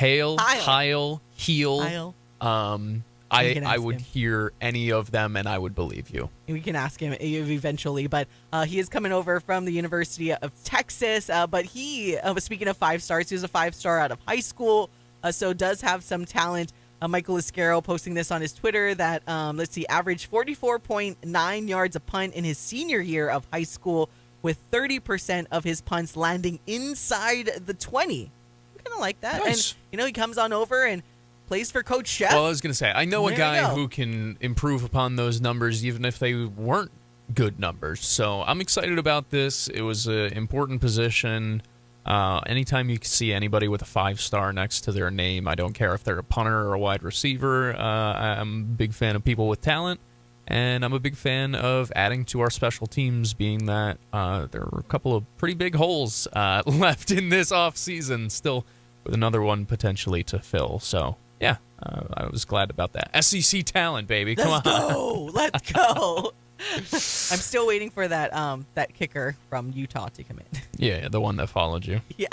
I would hear any of them and I would believe you. We can ask him eventually, but he is coming over from the University of Texas. But he was, speaking of 5 stars, he was a 5-star out of high school, so does have some talent. Michael Liscaro posting this on his Twitter that, averaged 44.9 yards a punt in his senior year of high school, with 30% of his punts landing inside the 20. I kind of like that. Nice. And, he comes on over and plays for Coach Chef. Well, I was going to say, I know a guy who can improve upon those numbers even if they weren't good numbers. So I'm excited about this. It was an important position. Anytime you see anybody with a 5-star next to their name, I don't care if they're a punter or a wide receiver. I'm a big fan of people with talent. And I'm a big fan of adding to our special teams, being that there are a couple of pretty big holes left in this offseason, still with another one potentially to fill. So, yeah, I was glad about that. SEC talent, baby. Come on. Let's go. I'm still waiting for that kicker from Utah to come in. Yeah, the one that followed you. Yeah.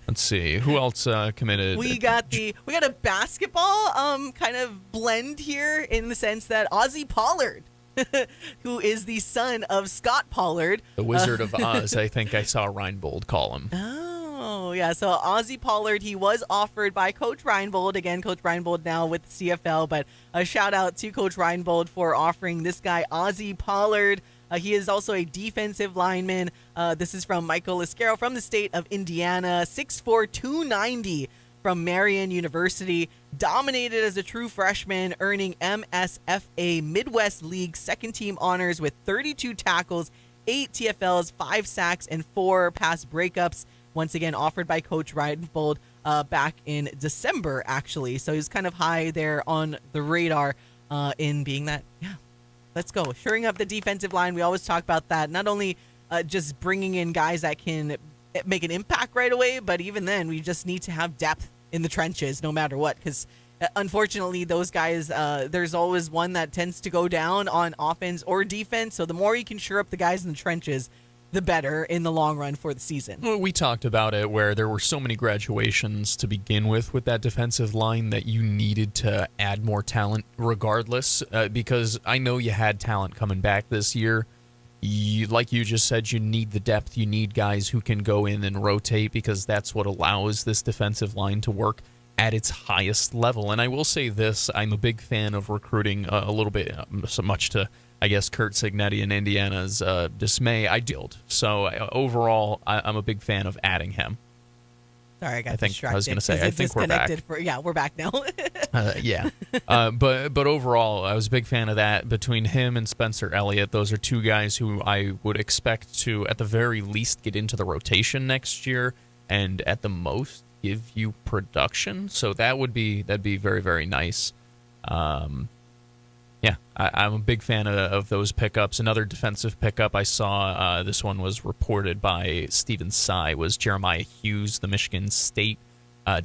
Let's see. Who else committed? We got a basketball kind of blend here in the sense that Ozzie Pollard, who is the son of Scott Pollard, the Wizard of Oz, I think I saw Reinbold call him. Oh, yeah. So Ozzie Pollard, he was offered by Coach Reinbold. Again, Coach Reinbold now with the CFL, but a shout out to Coach Reinbold for offering this guy Ozzie Pollard. He is also a defensive lineman. This is from Michael Liscaro from the state of Indiana, 6'4", 290 from Marian University. Dominated as a true freshman, earning MSFA Midwest League second-team honors with 32 tackles, 8 TFLs, 5 sacks, and 4 pass breakups. Once again, offered by Coach Reinbold back in December, actually. So he's kind of high there on the radar in being that, let's go. Shoring up the defensive line. We always talk about that. Not only just bringing in guys that can make an impact right away. But even then, we just need to have depth in the trenches no matter what, because unfortunately, those guys, there's always one that tends to go down on offense or defense. So the more you can shore up the guys in the trenches, the better in the long run for the season. Well, we talked about it where there were so many graduations to begin with that defensive line that you needed to add more talent regardless, because I know you had talent coming back this year. Like you just said, you need the depth. You need guys who can go in and rotate, because that's what allows this defensive line to work at its highest level. And I will say this, I'm a big fan of recruiting a little bit, so much to, I guess, Kurt Cignetti and Indiana's dismay. So overall, I'm a big fan of adding him. Sorry, I got distracted. I was going to say, I think we're back. We're back now. Yeah. But overall, I was a big fan of that. Between him and Spencer Elliott, those are two guys who I would expect to, at the very least, get into the rotation next year, and at the most, give you production. So that'd be very, very nice. Yeah, I'm a big fan of those pickups. Another defensive pickup I saw, this one was reported by Stephen Sy, was Jeremiah Hughes, the Michigan State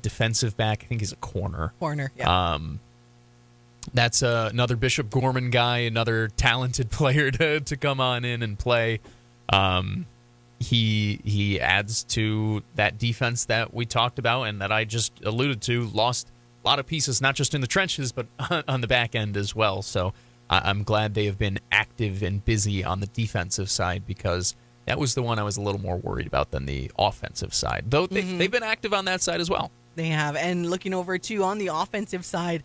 defensive back. I think he's a corner. Yeah. That's another Bishop Gorman guy, another talented player to come on in and play. He adds to that defense that we talked about and that I just alluded to. Lost a lot of pieces, not just in the trenches, but on the back end as well. So I'm glad they have been active and busy on the defensive side, because that was the one I was a little more worried about than the offensive side. Though they've been active on that side as well. They have. And looking over, too, on the offensive side,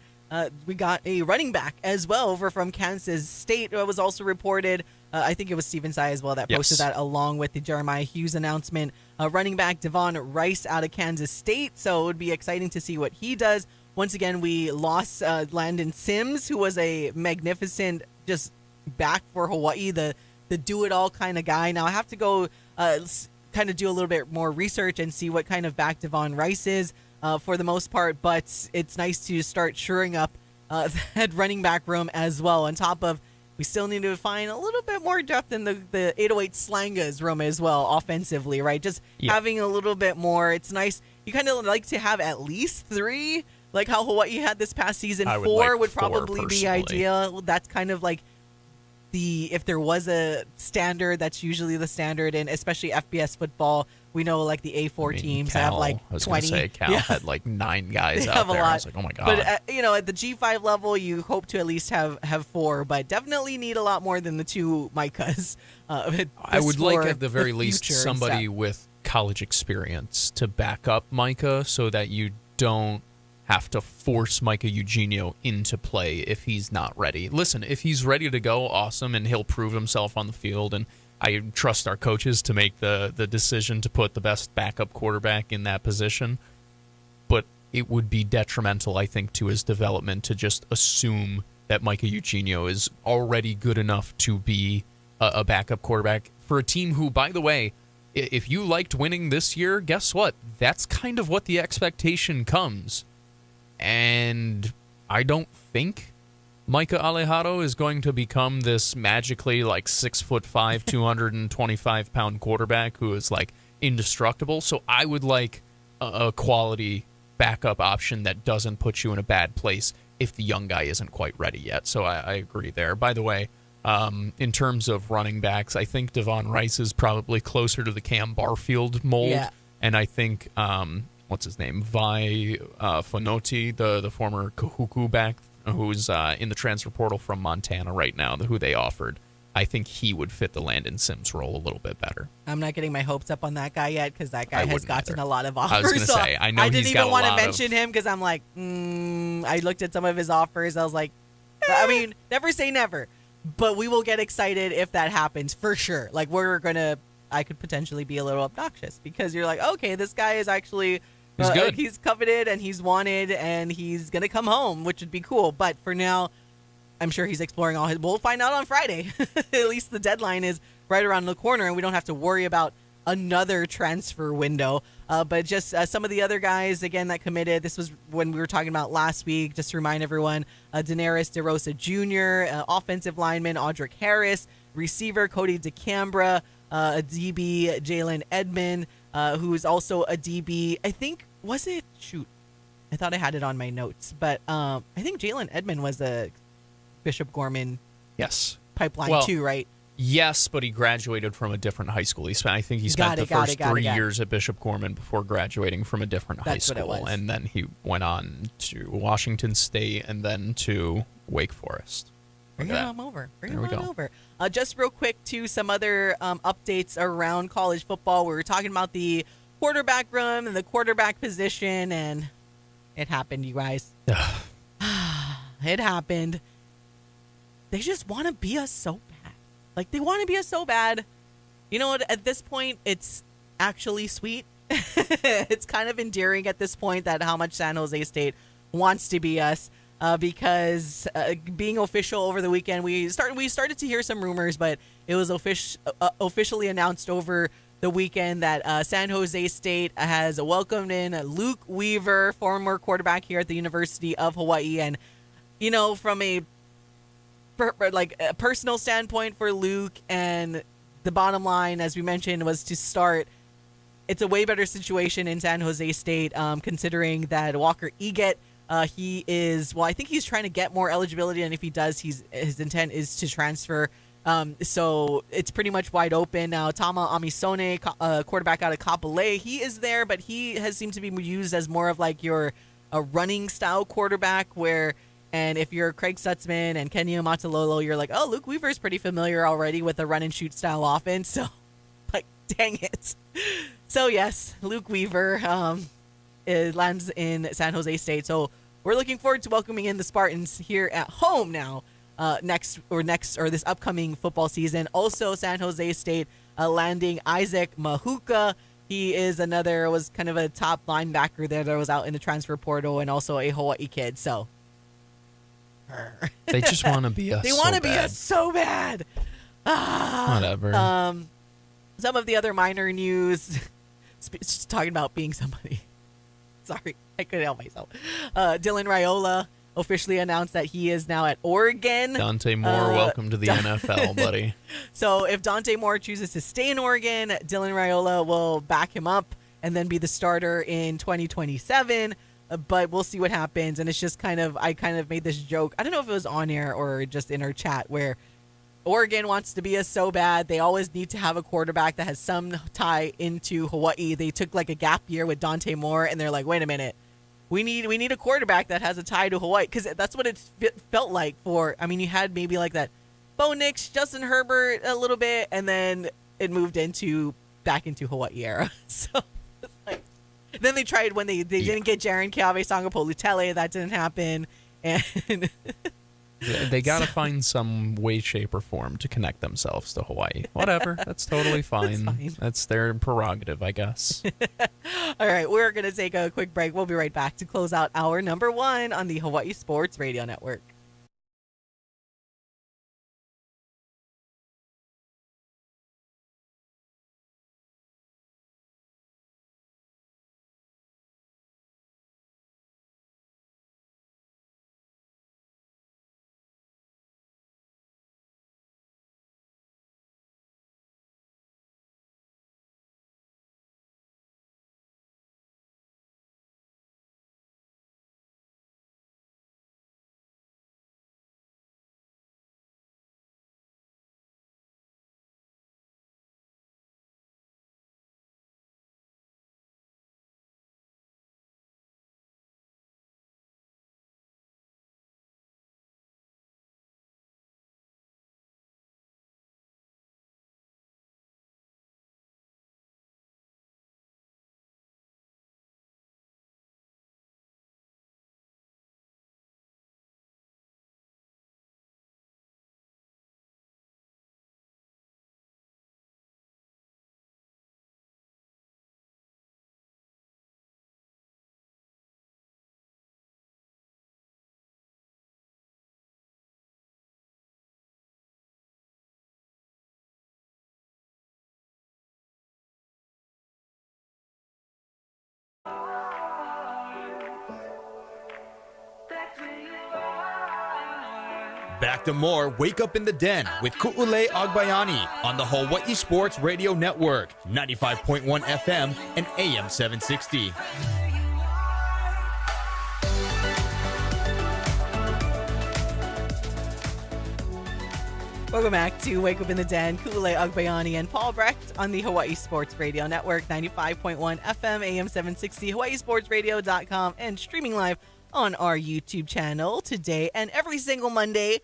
we got a running back as well over from Kansas State. It was also reported. I think it was Stephen Sy as well that posted that along with the Jeremiah Hughes announcement. Running back Devon Rice out of Kansas State. So it would be exciting to see what he does. Once again, we lost Landon Sims, who was a magnificent just back for Hawaii, the do-it-all kind of guy. Now, I have to go kind of do a little bit more research and see what kind of back Devon Rice is for the most part, but it's nice to start shoring up that running back room as well. On top of, we still need to find a little bit more depth in the 808 Slangas room as well, offensively, right? Just having a little bit more. It's nice. You kind of like to have at least 3, like how Hawaii had this past season. 4 would probably be ideal. That's kind of like if there was a standard, that's usually the standard, and especially FBS football, we know like the A4 teams have like 20. I was going to say Cal had like 9 guys out there. I was like, oh my God. But at the G5 level, you hope to at least have 4, but definitely need a lot more than the 2 Micahs. I would like at the very least somebody with college experience to back up Micah, so that you don't have to force Micah Eugenio into play if he's not ready. Listen, if he's ready to go, awesome, and he'll prove himself on the field, and I trust our coaches to make the decision to put the best backup quarterback in that position. But it would be detrimental, I think, to his development to just assume that Micah Eugenio is already good enough to be a backup quarterback for a team who, by the way, if you liked winning this year, guess what? That's kind of what the expectation comes. And I don't think Micah Alejado is going to become this magically like 6'5", 225-pound quarterback who is like indestructible. So I would like a quality backup option that doesn't put you in a bad place if the young guy isn't quite ready yet. So I agree there. By the way, in terms of running backs, I think Devon Rice is probably closer to the Cam Barfield mold. Yeah. And I think what's his name? Vi Fonoti, the former Kahuku back, who's in the transfer portal from Montana right now, who they offered. I think he would fit the Landon Sims role a little bit better. I'm not getting my hopes up on that guy yet, because that guy has gotten a lot of offers. I was going to say, I know I didn't he's got even a want lot to mention him, because I'm like, I looked at some of his offers. I was like, I mean, never say never, but we will get excited if that happens for sure. Like I could potentially be a little obnoxious, because you're like, okay, this guy is actually he's good. He's coveted and he's wanted and he's going to come home, which would be cool. But for now, I'm sure he's exploring all his. We'll find out on Friday. At least the deadline is right around the corner, and we don't have to worry about another transfer window. But just some of the other guys, again, that committed. This was when we were talking about last week. Just to remind everyone, Daenerys DeRosa Jr., offensive lineman Audric Harris, receiver Cody DeCambra, DB Jalen Edmond, who is also a DB. I think, was it? Shoot. I thought I had it on my notes. But I think Jalen Edmond was a Bishop Gorman Yes. pipeline Well, too, right? Yes, but he graduated from a different high school. I think he spent the first 3 years at Bishop Gorman before graduating from a different high That's what it school. was. And then he went on to Washington State and then to Wake Forest. Bring Look at him that. over. Bring There him we on go. over. Just real quick, to some other updates around college football. We were talking about the quarterback room and the quarterback position, and it happened, you guys. It happened. They just want to be us so bad. Like, they want to be us so bad. You know what? At this point, it's actually sweet. It's kind of endearing at this point that how much San Jose State wants to be us. Because being official over the weekend, we started to hear some rumors, but it was officially announced over the weekend that San Jose State has welcomed in Luke Weaver, former quarterback here at the University of Hawaii. And, you know, from a personal standpoint for Luke, and the bottom line, as we mentioned, was to start. It's a way better situation in San Jose State, considering that Walker Eget, he is, well, I think he's trying to get more eligibility, and if he does, his intent is to transfer. So it's pretty much wide open now. Tama Amisone, quarterback out of Kapolei, he is there, but he has seemed to be used as more of like a running style quarterback where. And if you're Craig Stutzman and Kenya Matalolo, you're like, oh, Luke Weaver's pretty familiar already with the run and shoot style offense. So, like, dang it. So, yes, Luke Weaver lands in San Jose State. So, we're looking forward to welcoming in the Spartans here at home now this upcoming football season. Also, San Jose State landing Isaac Mahuka. He is was kind of a top linebacker there that was out in the transfer portal, and also a Hawaii kid. So, They just want to be us. they want to so be bad. us so bad. Whatever. Some of the other minor news, just talking about being somebody. Sorry, I couldn't help myself. Dylan Raiola officially announced that he is now at Oregon. Dante Moore, welcome to the NFL, buddy. So if Dante Moore chooses to stay in Oregon, Dylan Raiola will back him up and then be the starter in 2027. But we'll see what happens. And it's just I kind of made this joke. I don't know if it was on air or just in our chat, where Oregon wants to be us so bad. They always need to have a quarterback that has some tie into Hawaii. They took like a gap year with Dante Moore, and they're like, wait a minute. We need a quarterback that has a tie to Hawaii, because that's what it felt like for. I mean, you had maybe like that Bo Nix, Justin Herbert a little bit, and then it moved back into Hawaii era. So it's like, then they tried when they didn't get Jaren Kiave Sangapolutele. That didn't happen, and They got to find some way, shape, or form to connect themselves to Hawaii. Whatever. That's totally fine. fine. That's their prerogative, I guess. All right, we're going to take a quick break. We'll be right back to close out hour number 1 on the Hawaii Sports Radio Network. Back to more Wake Up in the Den with Ku'ulei Agbayani on the Hawaii Sports Radio Network, 95.1 FM and AM 760. Welcome back to Wake Up in the Den. Ku'ulei Agbayani and Paul Brecht on the Hawaii Sports Radio Network, 95.1 FM, AM 760, hawaiisportsradio.com, and streaming live on our YouTube channel today and every single Monday.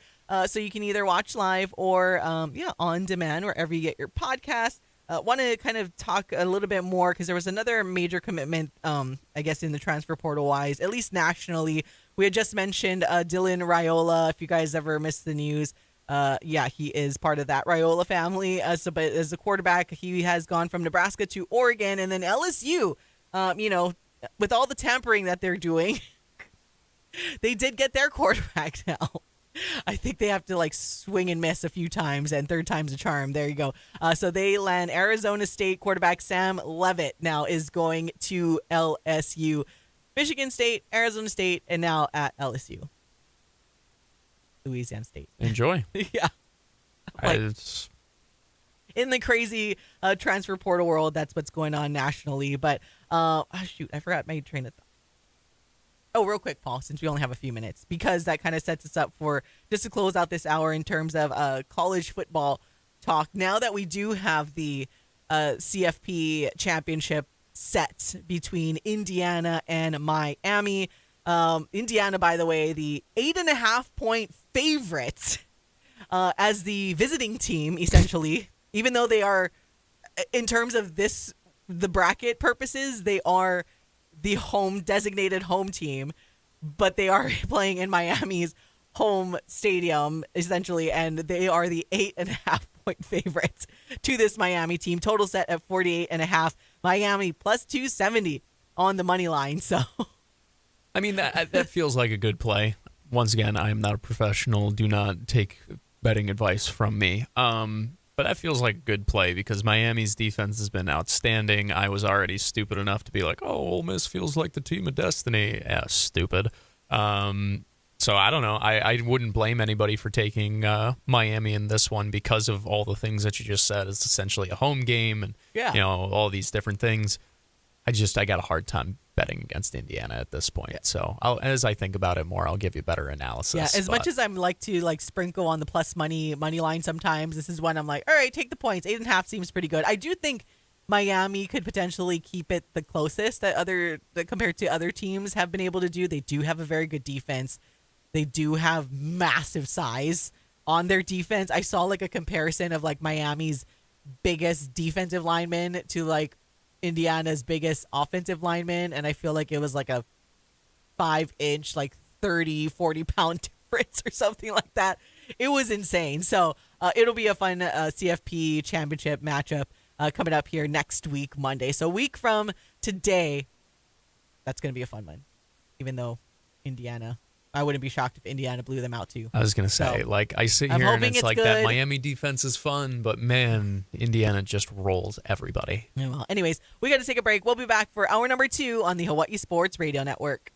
So you can either watch live or on demand wherever you get your podcast. Want to kind of talk a little bit more because there was another major commitment, I guess, in the transfer portal wise, at least nationally. We had just mentioned Dylan Raiola. If you guys ever missed the news, he is part of that Raiola family. But as a quarterback, he has gone from Nebraska to Oregon and then LSU. With all the tampering that they're doing, they did get their quarterback now. I think they have to swing and miss a few times, and third time's a charm. There you go. So they land Arizona State quarterback Sam Levitt now is going to LSU. Michigan State, Arizona State, and now at LSU. Louisiana State. Enjoy. Yeah. In the crazy transfer portal world, that's what's going on nationally. But, I forgot my train of thought. Oh, real quick, Paul, since we only have a few minutes, because that kind of sets us up for just to close out this hour in terms of college football talk. Now that we do have the CFP championship set between Indiana and Miami. Indiana, by the way, the 8.5-point favorite as the visiting team, essentially, even though they are, in terms of the bracket purposes, they are the designated home team, but they are playing in Miami's home stadium, essentially, and they are the 8.5-point favorites to this Miami team. Total set at 48.5. Miami plus 270 on the money line. So, I mean, that feels like a good play. Once again, I am not a professional. Do not take betting advice from me. But that feels like a good play because Miami's defense has been outstanding. I was already stupid enough to be like, oh, Ole Miss feels like the team of destiny. Yeah, stupid. So I don't know. I wouldn't blame anybody for taking Miami in this one because of all the things that you just said. It's essentially a home game and all these different things. I got a hard time betting against Indiana at this point. Yeah. So as I think about it more, I'll give you better analysis. Yeah, as much as I'm to sprinkle on the plus money line sometimes, this is when I'm like, all right, take the points. 8.5 seems pretty good. I do think Miami could potentially keep it the closest that compared to other teams have been able to do. They do have a very good defense. They do have massive size on their defense. I saw a comparison of Miami's biggest defensive lineman to Indiana's biggest offensive lineman, and I feel like it was a 5-inch 30-40 pound difference or something like that. It was insane. So it'll be a fun CFP championship matchup coming up here next week, Monday. So a week from today, that's going to be a fun one, even though Indiana, I wouldn't be shocked if Indiana blew them out too. I was going to say, I sit here and it's good. That Miami defense is fun, but man, Indiana just rolls everybody. Yeah, well, anyways, we got to take a break. We'll be back for hour number 2 on the Hawaii Sports Radio Network.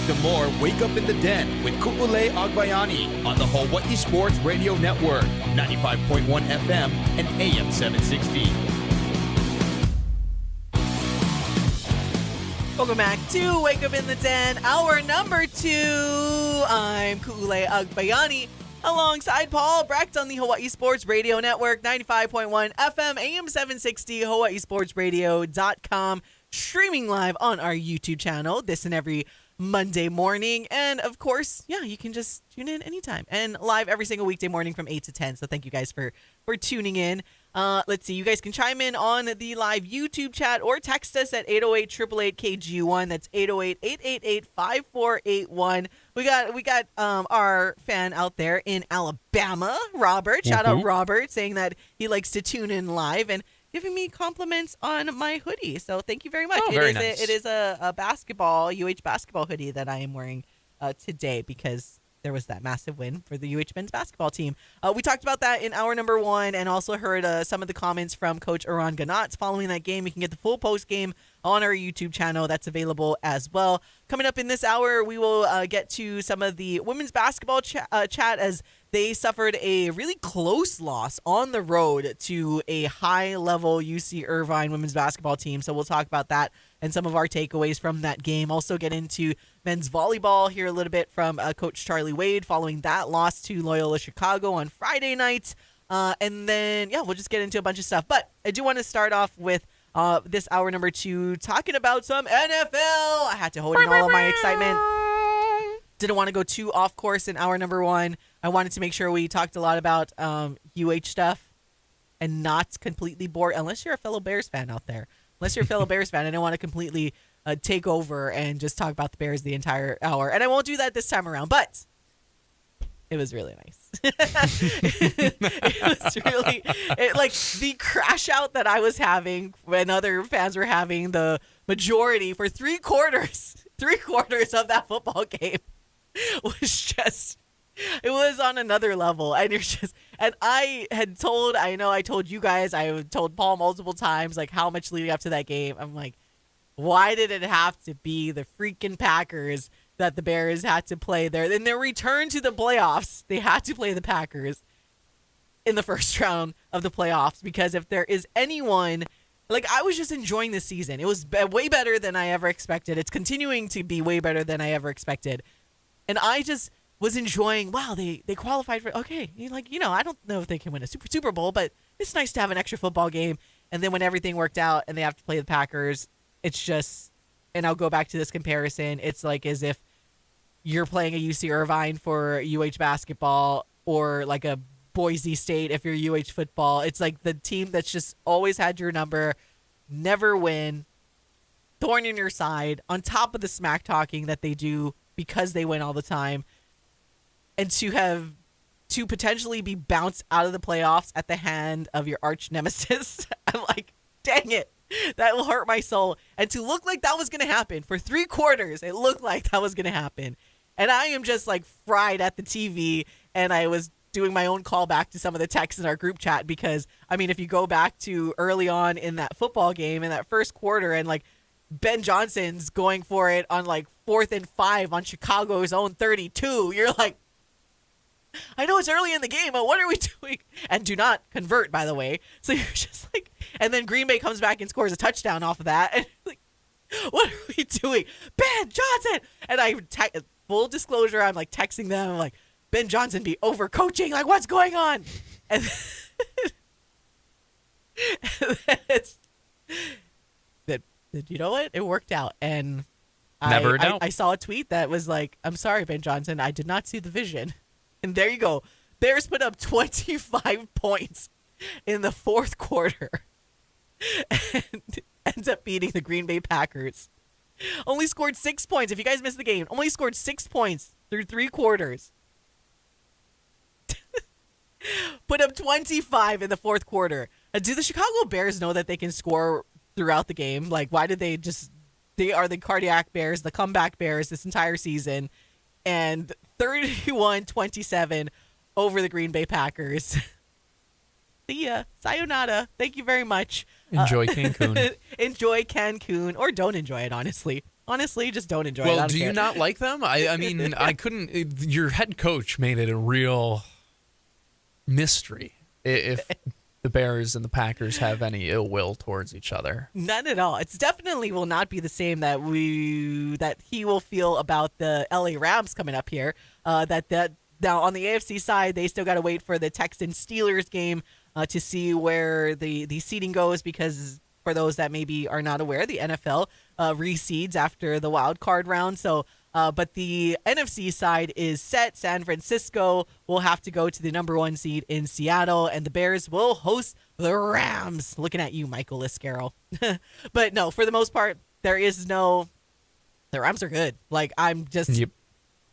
to more Wake Up in the Den with Ku'ulei Agbayani on the Hawaii Sports Radio Network, 95.1 FM and AM 760. Welcome back to Wake Up in the Den, hour number 2. I'm Ku'ulei Agbayani alongside Paul Brecht on the Hawaii Sports Radio Network, 95.1 FM, AM 760, hawaiisportsradio.com, streaming live on our YouTube channel this and every Monday morning. And of course, yeah, you can just tune in anytime and live every single weekday morning from 8 to 10. So thank you guys for tuning in. Let's see. You guys can chime in on the live YouTube chat or text us at 808-888-KGU1. That's 808-888-5481. We got our fan out there in Alabama, Robert. Shout out Robert, saying that he likes to tune in live and giving me compliments on my hoodie. So thank you very much. Oh, very nice. It is a basketball, UH basketball hoodie that I am wearing today because there was that massive win for the UH men's basketball team. We talked about that in hour number 1 and also heard some of the comments from Coach Aron Ganatz following that game. You can get the full post game on our YouTube channel. That's available as well. Coming up in this hour, we will get to some of the women's basketball chat as they suffered a really close loss on the road to a high-level UC Irvine women's basketball team. So we'll talk about that and some of our takeaways from that game. Also get into men's volleyball, hear a little bit from Coach Charlie Wade following that loss to Loyola Chicago on Friday night. And then, yeah, we'll just get into a bunch of stuff. But I do want to start off with this hour number 2 talking about some NFL. I had to hold in all of my excitement. Didn't want to go too off course in hour number 1. I wanted to make sure we talked a lot about UH stuff and not completely bore, unless you're a fellow Bears fan out there. Unless you're a fellow Bears fan, I don't want to completely take over and just talk about the Bears the entire hour. And I won't do that this time around, but it was really nice. It was really, like the crash out that I was having when other fans were having, the majority for three quarters of that football game was just, it was on another level. And you're just, and I told you guys, I told Paul multiple times, like how much leading up to that game. I'm like, why did it have to be the freaking Packers that the Bears had to play there? In their return to the playoffs, they had to play the Packers in the first round of the playoffs, because if there is anyone, like, I was just enjoying this season. It was way better than I ever expected. It's continuing to be way better than I ever expected. And I just was enjoying, wow, they qualified for, okay, like, I don't know if they can win a Super Bowl, but it's nice to have an extra football game. And then when everything worked out and they have to play the Packers, it's just, and I'll go back to this comparison, it's like as if you're playing a UC Irvine for UH basketball, or like a Boise State if you're UH football. It's like the team that's just always had your number, never win, thorn in your side, on top of the smack talking that they do because they win all the time, and to potentially be bounced out of the playoffs at the hand of your arch nemesis. I'm like, dang it, that will hurt my soul. And to look like that was going to happen for 3 quarters, it looked like that was going to happen. And I am just like fried at the TV, and I was doing my own callback to some of the texts in our group chat, because, I mean, if you go back to early on in that football game, in that first quarter, and like Ben Johnson's going for it on like 4th and 5 on Chicago's own 32, you're like, I know it's early in the game, but what are we doing? And do not convert, by the way. So you're just like, and then Green Bay comes back and scores a touchdown off of that. And like, what are we doing? Ben Johnson! And I, full disclosure, I'm like texting them, I'm like, Ben Johnson be overcoaching, like what's going on? And then you know what? It worked out. And Never a doubt. I saw a tweet that was like, I'm sorry, Ben Johnson, I did not see the vision. And there you go. Bears put up 25 points in the 4th quarter and ends up beating the Green Bay Packers. Only scored 6 points. If you guys missed the game, only scored 6 points through 3 quarters. Put up 25 in the 4th quarter. Do the Chicago Bears know that they can score throughout the game? Like, why did they are the cardiac Bears, the comeback Bears this entire season. And 31-27 over the Green Bay Packers. See ya. Sayonara. Thank you very much. Enjoy Cancun. Enjoy Cancun, or don't enjoy it, honestly. Honestly, just don't enjoy it. Well, do you not like them? I mean, I couldn't. Your head coach made it a real mystery if the Bears and the Packers have any ill will towards each other. None at all. It's definitely will not be the same that he will feel about the LA Rams coming up here. That now on the AFC side, they still got to wait for the Texans Steelers game to see where the seeding goes, because for those that maybe are not aware, the NFL reseeds after the wild card round. So, but the NFC side is set. San Francisco will have to go to the number 1 seed in Seattle, and the Bears will host the Rams. Looking at you, Michael Liscaro. But no, for the most part, the Rams are good. Like, I'm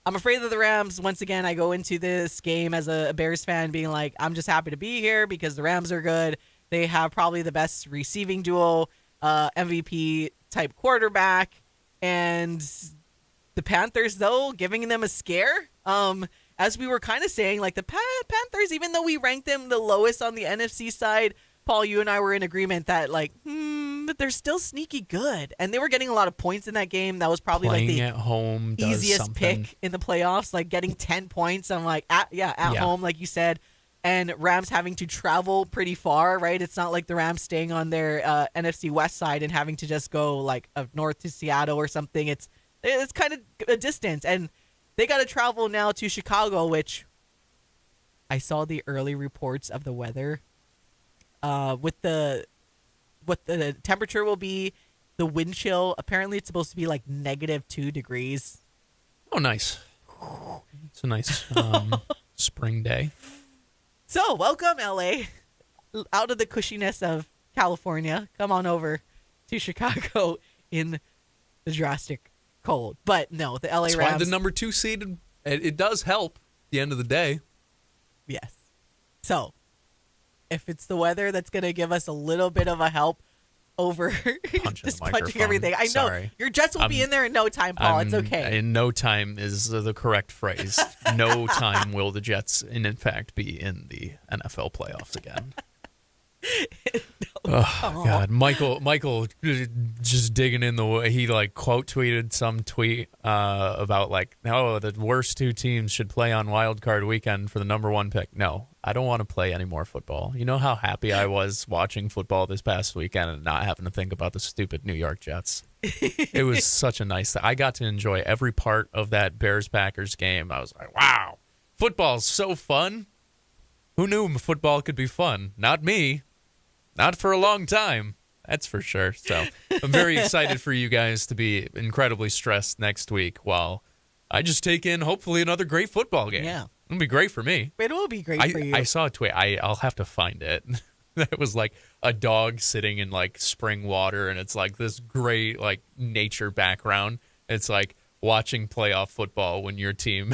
afraid of the Rams. Once again, I go into this game as a Bears fan being like, I'm just happy to be here because the Rams are good. They have probably the best receiving duo, MVP type quarterback, and the Panthers, though, giving them a scare. As we were kind of saying, like the Panthers, even though we ranked them the lowest on the NFC side, Paul, you and I were in agreement that but they're still sneaky good, and they were getting a lot of points in that game. That was probably Playing like the at home easiest pick in the playoffs, like getting 10 points. I'm like, at home, like you said. And Rams having to travel pretty far, right? It's not like the Rams staying on their NFC West side and having to just go like up north to Seattle or something. It's kind of a distance, and they got to travel now to Chicago, which I saw the early reports of the weather. What the temperature will be, the wind chill. Apparently, it's supposed to be like -2 degrees. Oh, nice. It's a nice spring day. So, welcome, LA. Out of the cushiness of California. Come on over to Chicago in the drastic cold. But no, the LA That's Rams. why the number 2 seed, it does help at the end of the day. Yes. So, if it's the weather that's going to give us a little bit of a help over just punching everything. I know. Sorry. Your Jets will be in there in no time, Paul. It's okay. In no time is the correct phrase. No time will the Jets, in fact, be in the NFL playoffs again. Oh, God. Michael just digging in the way. He like quote tweeted some tweet about like, no, the worst 2 teams should play on wild card weekend for the number 1 pick. No, I don't want to play any more football. You know how happy I was watching football this past weekend and not having to think about the stupid New York Jets. It was such a nice thing. I got to enjoy every part of that Bears-Packers game. I was like, wow, football's so fun. Who knew football could be fun? Not me. Not for a long time, that's for sure. So I'm very excited for you guys to be incredibly stressed next week while I just take in, hopefully, another great football game. Yeah. It'll be great for me. It will be great for you. I saw a tweet. I'll have to find it. It was like a dog sitting in like spring water, and it's like this great like nature background. It's like watching playoff football when your team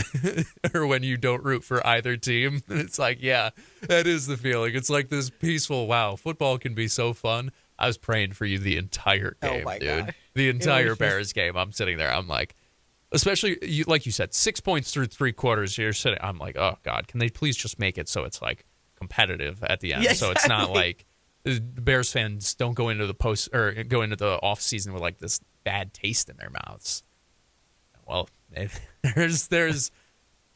or when you don't root for either team. It's like, yeah, that is the feeling. It's like this peaceful, wow, football can be so fun. I was praying for you the entire game, dude. God. The entire Bears game. I'm sitting there. I'm like, especially like you said, 6 points through 3 quarters. You're sitting. I'm like, oh God, can they please just make it so it's like competitive at the end? Yeah, so it's not like the Bears fans don't go into the go into the off season with like this bad taste in their mouths. Well, there's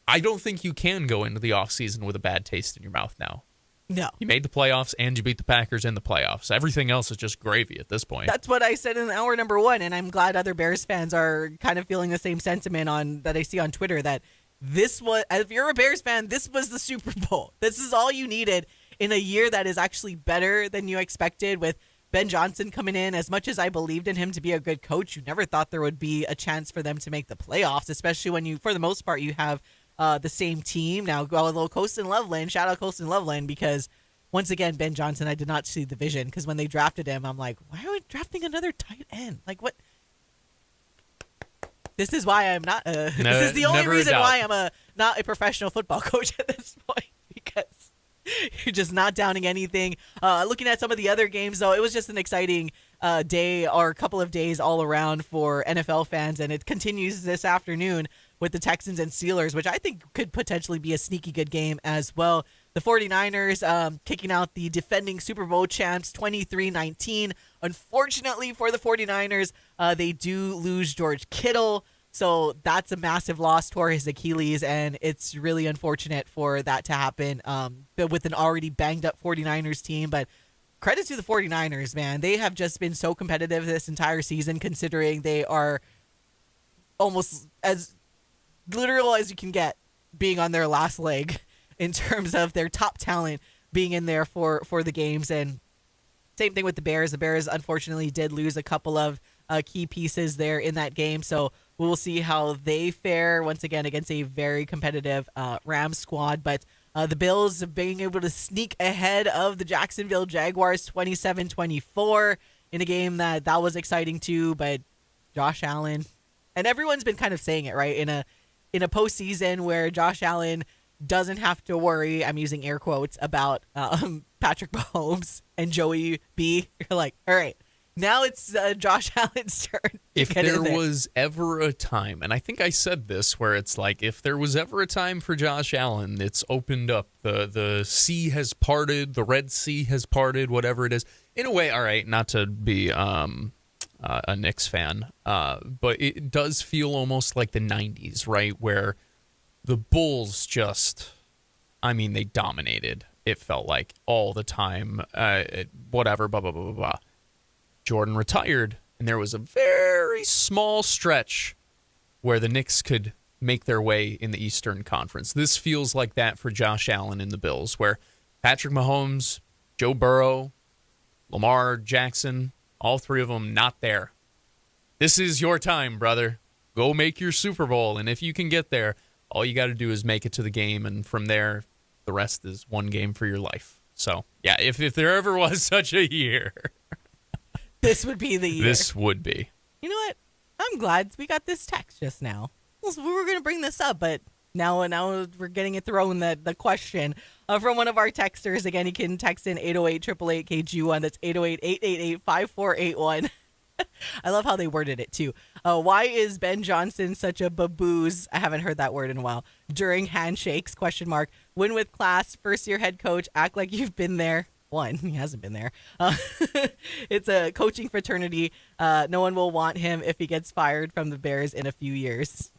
I don't think you can go into the offseason with a bad taste in your mouth now. No. You made the playoffs and you beat the Packers in the playoffs. Everything else is just gravy at this point. That's what I said in hour number 1, and I'm glad other Bears fans are kind of feeling the same sentiment that I see on Twitter, that this was, if you're a Bears fan, this was the Super Bowl. This is all you needed in a year that is actually better than you expected, with Ben Johnson coming in. As much as I believed in him to be a good coach, you never thought there would be a chance for them to make the playoffs, especially when you, for the most part, you have the same team. Now, go a little Colston Loveland. Shout out Colston Loveland, because once again, Ben Johnson, I did not see the vision, because when they drafted him, I'm like, why are we drafting another tight end? Like, what? This is why I'm not. This is the only reason why I'm not a professional football coach at this point, because you're just not downing anything. Looking at some of the other games, though, it was just an exciting day or a couple of days all around for NFL fans, and it continues this afternoon with the Texans and Steelers, which I think could potentially be a sneaky good game as well. The 49ers kicking out the defending Super Bowl champs 23-19. Unfortunately for the 49ers, they do lose George Kittle. So that's a massive loss for his Achilles, and it's really unfortunate for that to happen with an already banged-up 49ers team. But credit to the 49ers, man. They have just been so competitive this entire season, considering they are almost as literal as you can get being on their last leg in terms of their top talent being in there for the games. And same thing with the Bears. The Bears, unfortunately, did lose a couple of key pieces there in that game. So we'll see how they fare once again against a very competitive Rams squad. But the Bills being able to sneak ahead of the Jacksonville Jaguars 27-24 in a game that was exciting too. But Josh Allen, and everyone's been kind of saying it, right? In a postseason where Josh Allen doesn't have to worry, I'm using air quotes, about Patrick Mahomes and Joey B. You're like, all right, now it's Josh Allen's turn. If there was ever a time, and I think I said this, where it's like, if there was ever a time for Josh Allen, it's opened up. The sea has parted, the Red Sea has parted, whatever it is. In a way, all right, not to be a Knicks fan, but it does feel almost like the 90s, right, where the Bulls just, I mean, they dominated, it felt like, all the time, whatever, blah, blah, blah, blah, blah. Jordan retired, and there was a very small stretch where the Knicks could make their way in the Eastern Conference. This feels like that for Josh Allen and the Bills, where Patrick Mahomes, Joe Burrow, Lamar Jackson, all three of them not there. This is your time, brother. Go make your Super Bowl, and if you can get there, all you got to do is make it to the game, and from there, the rest is one game for your life. So, yeah, if there ever was such a year, this would be the year. This would be. You know what? I'm glad we got this text just now. We were going to bring this up, but now we're getting it thrown, the question from one of our texters. Again, you can text in 808-888-KG1. That's 808-888-5481. I love how they worded it, too. Why is Ben Johnson such a baboose? I haven't heard that word in a while. During handshakes, ? Win with class, first-year head coach, act like you've been there. One, he hasn't been there. It's a coaching fraternity. No one will want him if he gets fired from the Bears in a few years.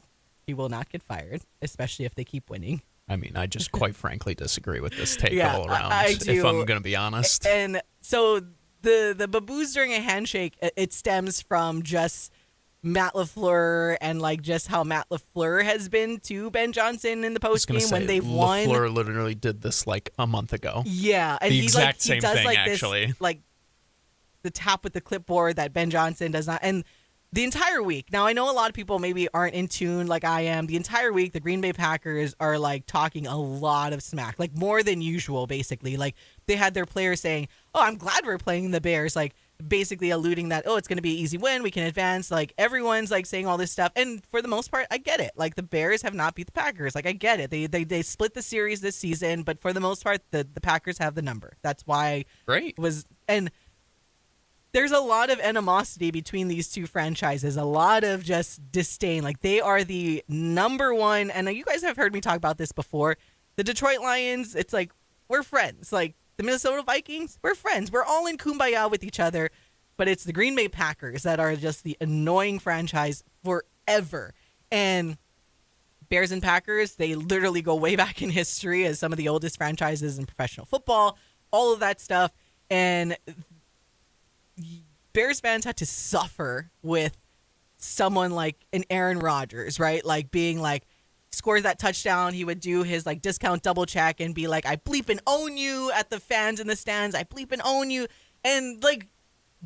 He will not get fired, especially if they keep winning. I mean, I just quite frankly disagree with this take Yeah, all around, I do. if I'm going to be honest. And so the baboos during a handshake, it stems from just Matt LaFleur and like just how Matt LaFleur has been to Ben Johnson in the postgame when they've won. LaFleur literally did this like a month ago. Yeah, and the he exact same does thing, like actually. this, like the tap with the clipboard that Ben Johnson does not. And the entire week, now I know a lot of people maybe aren't in tune like I am. The entire week, the Green Bay Packers are like talking a lot of smack, like more than usual, basically. Like they had their players saying, "Oh, I'm glad we're playing the Bears," like basically alluding that, oh, it's going to be an easy win, we can advance. Like everyone's like saying all this stuff, and for the most part, I get it. Like the Bears have not beat the Packers. Like I get it. They split the series this season, but for the most part, the Packers have the number. That's why Great. And there's a lot of animosity between these two franchises, a lot of just disdain. Like they are the number one, and you guys have heard me talk about this before. The Detroit Lions, it's like we're friends. Like the Minnesota Vikings, we're friends. We're all in kumbaya with each other. But it's the Green Bay Packers that are just the annoying franchise forever. And Bears and Packers, they literally go way back in history as some of the oldest franchises in professional football, all of that stuff. And Bears fans had to suffer with someone like an Aaron Rodgers, right? Like being like, scores that touchdown, he would do his like discount double check and be like, I bleep and own you at the fans in the stands. I bleep and own you. And like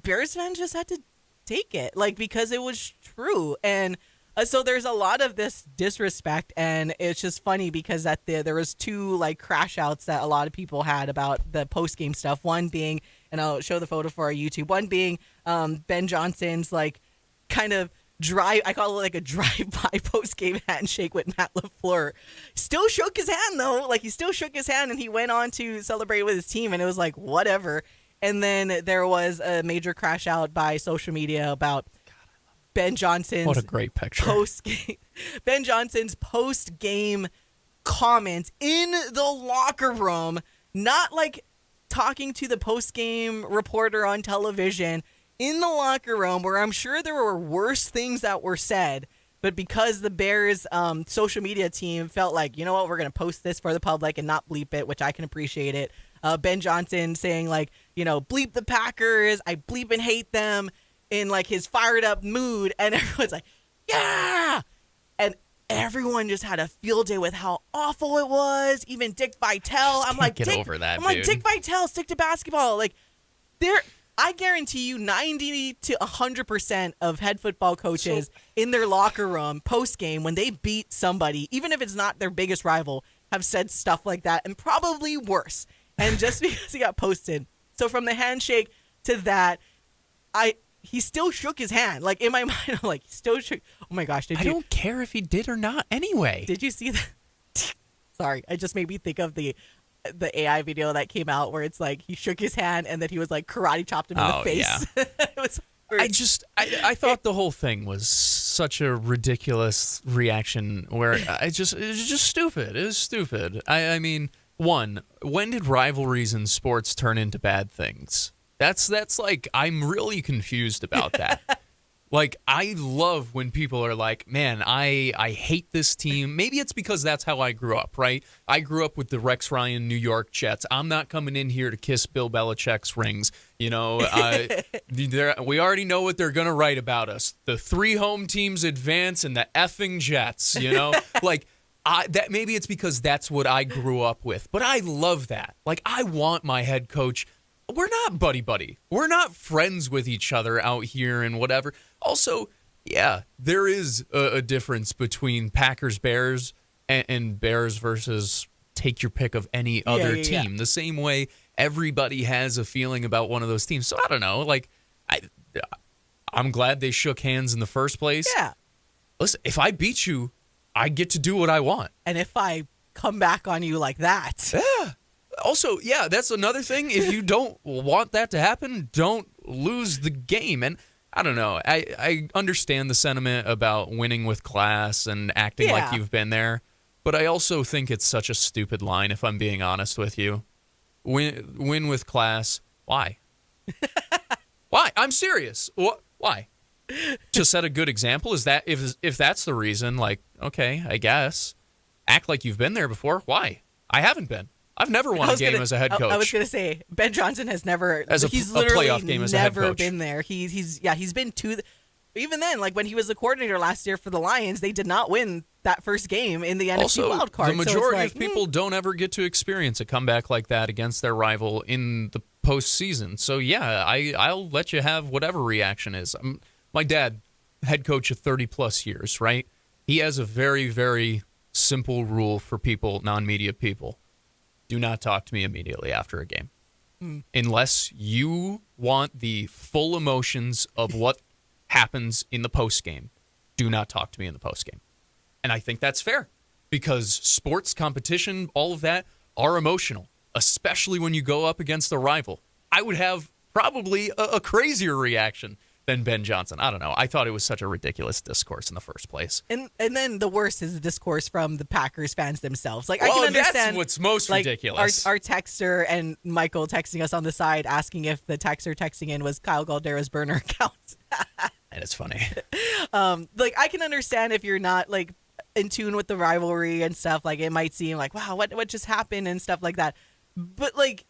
Bears fans just had to take it, like, because it was true. And so there's a lot of this disrespect, and it's just funny because there was two like crash outs that a lot of people had about the post game stuff. One being, and I'll show the photo for our YouTube, one being Ben Johnson's like kind of I call it like a drive-by post-game handshake with Matt LaFleur. Still shook his hand, though. Like, he still shook his hand, and he went on to celebrate with his team, and it was like, whatever. And then there was a major crash out by social media about Ben Johnson's what a great picture. Ben Johnson's post-game comments in the locker room, not like talking to the post-game reporter on television, in the locker room, where I'm sure there were worse things that were said, but because the Bears social media team felt like, you know what, we're going to post this for the public and not bleep it, which I can appreciate it. Ben Johnson saying like, you know, bleep the Packers, I bleep and hate them, in like his fired up mood, and everyone's like, yeah! And everyone just had a field day with how awful it was. Even Dick Vitale. I'm like, get over that, I'm like, dude. Dick Vitale, stick to basketball. Like, I guarantee you 90 to 100% of head football coaches in their locker room post-game, when they beat somebody, even if it's not their biggest rival, have said stuff like that, and probably worse. And just because he got posted. So from the handshake to that, he still shook his hand. Like, in my mind, I'm like, he still shook. Oh my gosh, I don't care if he did or not anyway. Did you see that? Sorry, it just made me think of the AI video that came out where it's like he shook his hand and then he was like karate chopped him in the face. Yeah. It was I thought the whole thing was such a ridiculous reaction where it was just stupid. It was stupid. I mean, when did rivalries in sports turn into bad things? That's like, I'm really confused about that. Like, I love when people are like, man, I hate this team. Maybe it's because that's how I grew up, right? I grew up with the Rex Ryan New York Jets. I'm not coming in here to kiss Bill Belichick's rings. You know, we already know what they're going to write about us. The 3 home teams advance and the effing Jets, you know? Like, that maybe it's because that's what I grew up with. But I love that. Like, I want my head coach. We're not buddy-buddy. We're not friends with each other out here and whatever. Also, yeah, there is a difference between Packers-Bears and Bears versus take your pick of any other team. The same way everybody has a feeling about one of those teams. So I don't know. Like, I'm glad they shook hands in the first place. Yeah. Listen, if I beat you, I get to do what I want. And if I come back on you like that. Yeah. Also, yeah, that's another thing. If you don't want that to happen, don't lose the game. And I don't know. I understand the sentiment about winning with class and acting like you've been there. But I also think it's such a stupid line, if I'm being honest with you. Win with class. Why? Why? I'm serious. Why? To set a good example? Is that if that's the reason, like, okay, I guess. Act like you've been there before. Why? I haven't been. I've never won a game as a head coach. I was going to say, Ben Johnson has never, he's literally playoff game as a head coach. Never been there. He's been to, even then, like when he was the coordinator last year for the Lions, they did not win that first game in the NFC wild card. The majority of people don't ever get to experience a comeback like that against their rival in the postseason. So yeah, I'll let you have whatever reaction is. My dad, head coach of 30+ years, right? He has a very, very simple rule for people, non-media people. Do not talk to me immediately after a game. Unless you want the full emotions of what happens in the postgame, do not talk to me in the postgame. And I think that's fair because sports, competition, all of that are emotional, especially when you go up against a rival. I would have probably a crazier reaction than Ben Johnson. I don't know. I thought it was such a ridiculous discourse in the first place. And then the worst is the discourse from the Packers fans themselves. Like, I can understand. That's what's most ridiculous. Our texter and Michael texting us on the side asking if the texter texting in was Kyle Galdera's burner account. And it's funny. Like, I can understand if you're not like in tune with the rivalry and stuff. Like, it might seem like, wow, what just happened and stuff like that. But like,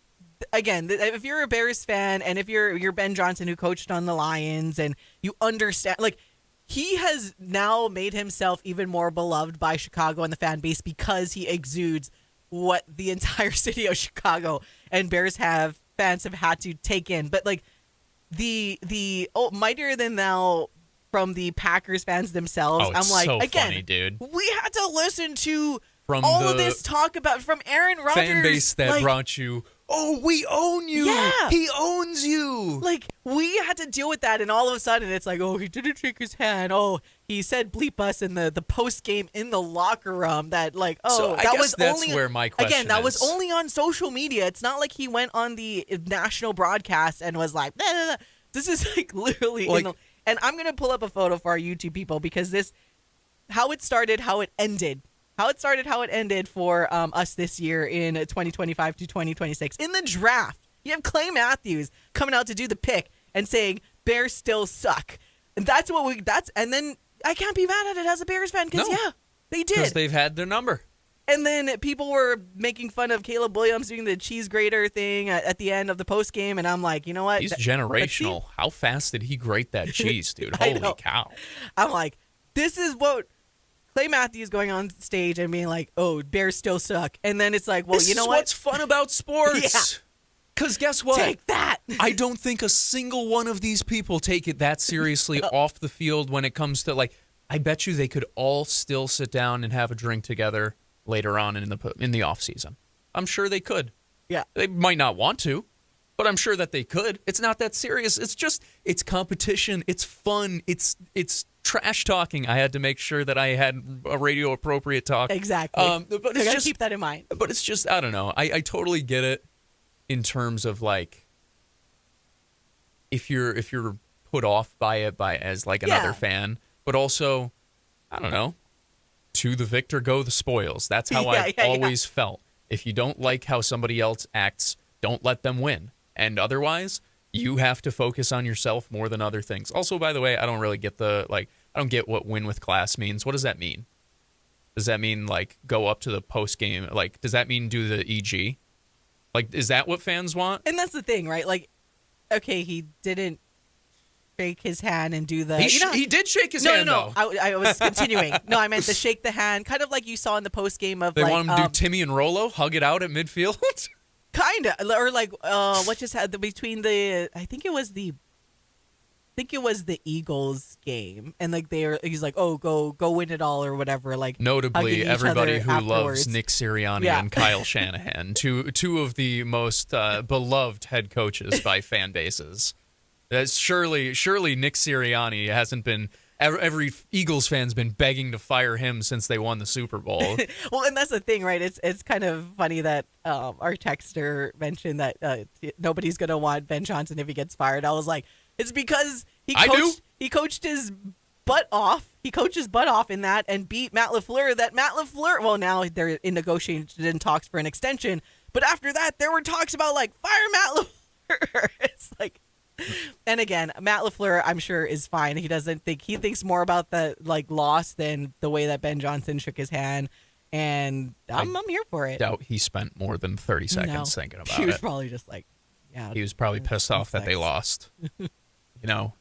again, if you're a Bears fan and if you're Ben Johnson who coached on the Lions and you understand, like, he has now made himself even more beloved by Chicago and the fan base because he exudes what the entire city of Chicago and Bears fans have had to take in. But like the mightier than thou from the Packers fans themselves, I'm like, so again, funny, dude. We had to listen to from all of this talk about from Aaron Rodgers fan base that brought you. Oh, we own you. Yeah. He owns you. Like, we had to deal with that, and all of a sudden, it's like, oh, he didn't shake his hand. Oh, he said bleep us in the post game in the locker room. That, like, oh, so that was that's only where my question again. That is. was only on social media. It's not like he went on the national broadcast and was like, nah, nah, nah. This is like literally. Like, and I'm gonna pull up a photo for our YouTube people because how it started, how it ended. how it started, how it ended for us this year in 2025 to 2026. In the draft, you have Clay Matthews coming out to do the pick and saying Bears still suck. And and then I can't be mad at it as a Bears fan because they did. Because they've had their number. And then people were making fun of Caleb Williams doing the cheese grater thing at the end of the post game, and I'm like, you know what? He's generational. How fast did he grate that cheese, dude? Holy cow! I'm like, this is what Clay Matthews going on stage and being like, "Oh, Bears still suck," and then it's like, well, you know what? What's fun about sports? Because guess what? Take that. I don't think a single one of these people take it that seriously off the field when it comes to I bet you they could all still sit down and have a drink together later on in the off season. I'm sure they could. Yeah. They might not want to, but I'm sure that they could. It's not that serious. It's competition. It's fun. It's trash talking. I had to make sure that I had a radio appropriate talk. Exactly. But it's just keep that in mind. But it's just, I don't know. I totally get it in terms of if you're put off by it as another fan, but also, I don't know. To the victor go the spoils. That's how I've always felt. If you don't like how somebody else acts, don't let them win. And otherwise, you have to focus on yourself more than other things. Also, by the way, I don't really get I don't get what win with class means. What does that mean? Does that mean go up to the post game? Does that mean do the EG? Is that what fans want? And that's the thing, right? Okay, he didn't shake his hand and do the... He did shake his hand, though. I was continuing. No, I meant to shake the hand, kind of like you saw in the post game of They want him to do Timmy and Rolo, hug it out at midfield? Kind of. Or what just had between the... I think it was the Eagles game, and he's like, oh, go win it all or whatever. Notably, everybody who afterwards. loves Nick Sirianni and Kyle Shanahan, two of the most beloved head coaches by fan bases. That's surely Nick Sirianni hasn't been. Every Eagles fan's been begging to fire him since they won the Super Bowl. Well, and that's the thing, right? It's kind of funny that our texter mentioned that nobody's gonna want Ben Johnson if he gets fired. I was like, it's because he coached his butt off. He coached his butt off in that and beat Matt LaFleur. Well, now they're in negotiation talks for an extension. But after that, there were talks about fire Matt LaFleur. It's and again, Matt LaFleur, I'm sure, is fine. He thinks more about the loss than the way that Ben Johnson shook his hand. And I'm here for it. Doubt he spent more than 30 seconds thinking about it. He was probably just he was probably pissed off that they lost. A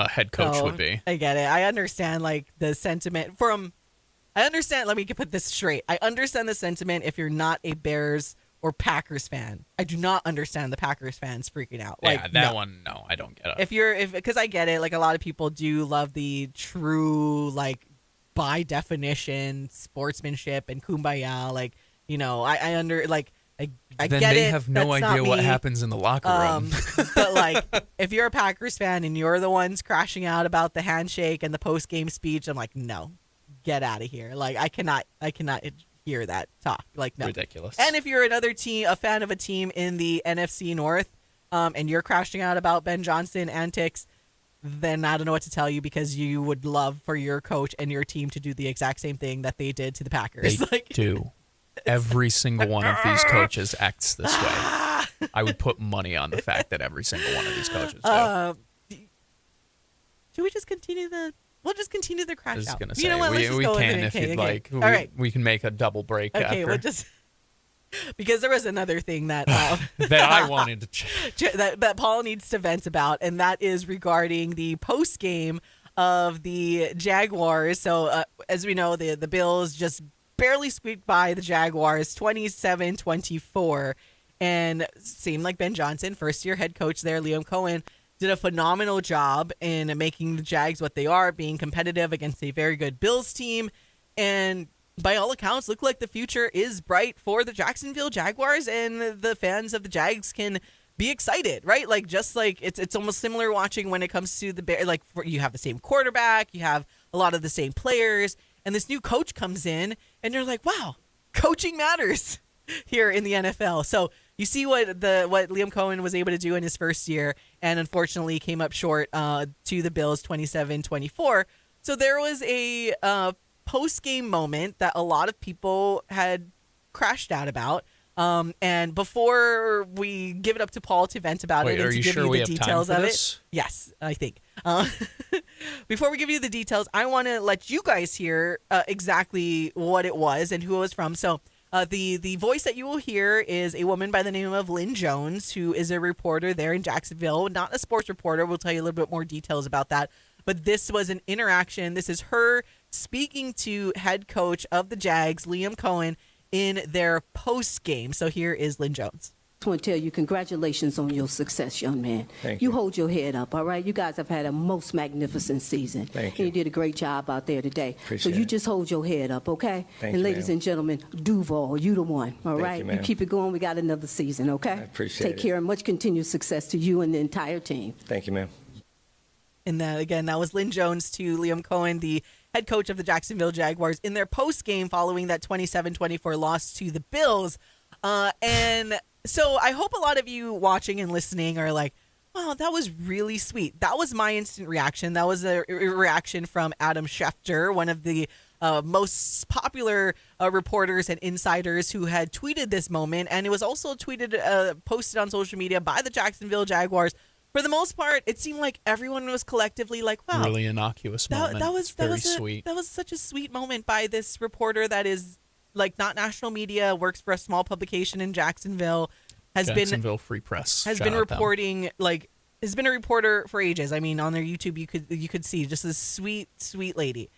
head coach would be. I get it. I understand the sentiment let me put this straight. I understand the sentiment if you're not a Bears or Packers fan. I do not understand the Packers fans freaking out. One, no, I don't get it. Because I get it, a lot of people do love the true, by definition, sportsmanship and kumbaya. I then get they it. have no idea what happens in the locker room. But if you're a Packers fan and you're the ones crashing out about the handshake and the post game speech, I'm like, no, get out of here. I cannot hear that talk. No. Ridiculous. And if you're another team, a fan of a team in the NFC North, and you're crashing out about Ben Johnson antics, then I don't know what to tell you, because you would love for your coach and your team to do the exact same thing that they did to the Packers. They do. Every single one of these coaches acts this way. I would put money on the fact that every single one of these coaches do. Should we just continue the... We'll just continue the crash out. Say, you know what? We can if you'd like. All right. We can make a double break after. Okay, we'll just... Because there was another thing that... that I wanted to... that Paul needs to vent about, and that is regarding the post-game of the Jaguars. So, as we know, the Bills just barely squeaked by the Jaguars 27-24, and seemed like Ben Johnson, first-year head coach there, Liam Cohen, did a phenomenal job in making the Jags what they are, being competitive against a very good Bills team, and by all accounts, look like the future is bright for the Jacksonville Jaguars, and the fans of the Jags can be excited, right? It's almost similar watching when it comes to the Bears. You have the same quarterback, you have a lot of the same players, and this new coach comes in, and you're like, wow, coaching matters here in the NFL. So you see what Liam Cohen was able to do in his first year, and unfortunately came up short to the Bills 27-24. So there was a post-game moment that a lot of people had crashed out about. And before we give it up to Paul to vent about Wait, it and are to you give sure you we the have time details for of this? it. Yes, I think. Before we give you the details, I want to let you guys hear exactly what it was and who it was from. So the voice that you will hear is a woman by the name of Lynn Jones, who is a reporter there in Jacksonville, not a sports reporter. We'll tell you a little bit more details about that. But this was an interaction. This is her speaking to head coach of the Jags, Liam Cohen, in their post game. So here is Lynn Jones. I want to tell you congratulations on your success, young man. Thank you. You hold your head up, all right? You guys have had a most magnificent season. Thank And you. you did a great job out there today. Appreciate so you it. just hold your head up, okay? Thank and you, ladies ma'am. and gentlemen, Duval, you the one, all Thank right? you, ma'am. keep it going. We got another season, okay? I appreciate Take it. care and much continued success to you and the entire team. Thank you, ma'am. And that, again, that was Lynn Jones to Liam Cohen, the head coach of the Jacksonville Jaguars, in their post game following that 27-24 loss to the Bills. And so I hope a lot of you watching and listening are like, wow, that was really sweet. That was my instant reaction. That was a reaction from Adam Schefter, one of the most popular reporters and insiders who had tweeted this moment. And it was also posted on social media by the Jacksonville Jaguars. For the most part, it seemed like everyone was collectively like, wow. Really innocuous moment. That was very sweet. That was such a sweet moment by this reporter that is like not national media, works for a small publication in Jacksonville, Jacksonville Free Press. has Shout been out them. reporting has been a reporter for ages. I mean, on their YouTube you could see just this sweet lady.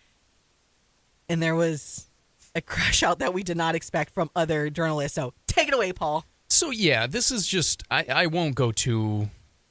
And there was a crash out that we did not expect from other journalists. So take it away, Paul. So yeah, this is just I won't go too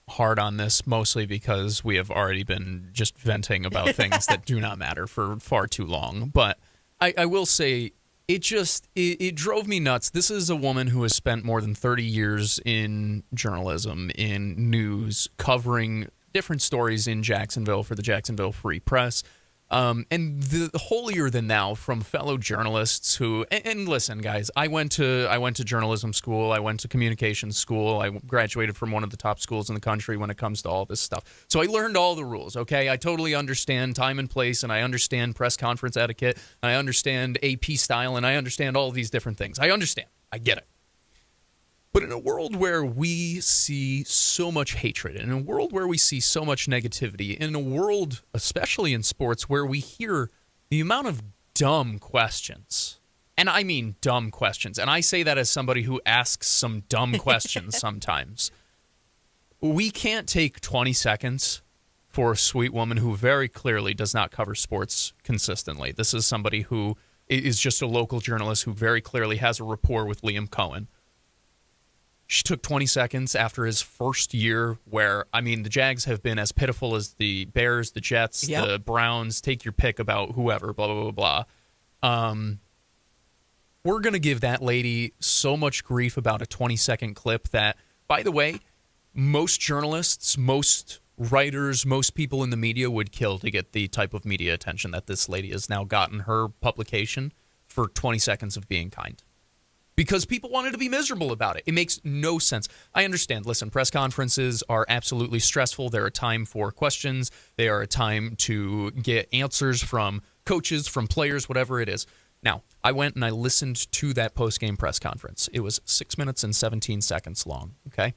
hard on this, mostly because we have already been just venting about things that do not matter for far too long. But I will say it drove me nuts. This is a woman who has spent more than 30 years in journalism, in news, covering different stories in Jacksonville for the Jacksonville Free Press. And the holier than thou from fellow journalists who, and listen, guys, I went to journalism school. I went to communications school. I graduated from one of the top schools in the country when it comes to all this stuff. So I learned all the rules, okay? I totally understand time and place, and I understand press conference etiquette, and I understand AP style, and I understand all of these different things. I understand. I get it. But in a world where we see so much hatred, in a world where we see so much negativity, in a world, especially in sports, where we hear the amount of dumb questions, and I mean dumb questions, and I say that as somebody who asks some dumb questions sometimes, we can't take 20 seconds for a sweet woman who very clearly does not cover sports consistently. This is somebody who is just a local journalist who very clearly has a rapport with Liam Cohen. She took 20 seconds after his first year where, I mean, the Jags have been as pitiful as the Bears, the Jets, Yep. the Browns, take your pick about whoever, blah, blah, blah, blah. We're going to give that lady so much grief about a 20-second clip that, by the way, most journalists, most writers, most people in the media would kill to get the type of media attention that this lady has now gotten her publication for 20 seconds of being kind. Because people wanted to be miserable about it. It makes no sense. I understand. Listen, press conferences are absolutely stressful. They're a time for questions. They are a time to get answers from coaches, from players, whatever it is. Now, I went and I listened to that post-game press conference. It was 6 minutes and 17 seconds long, okay?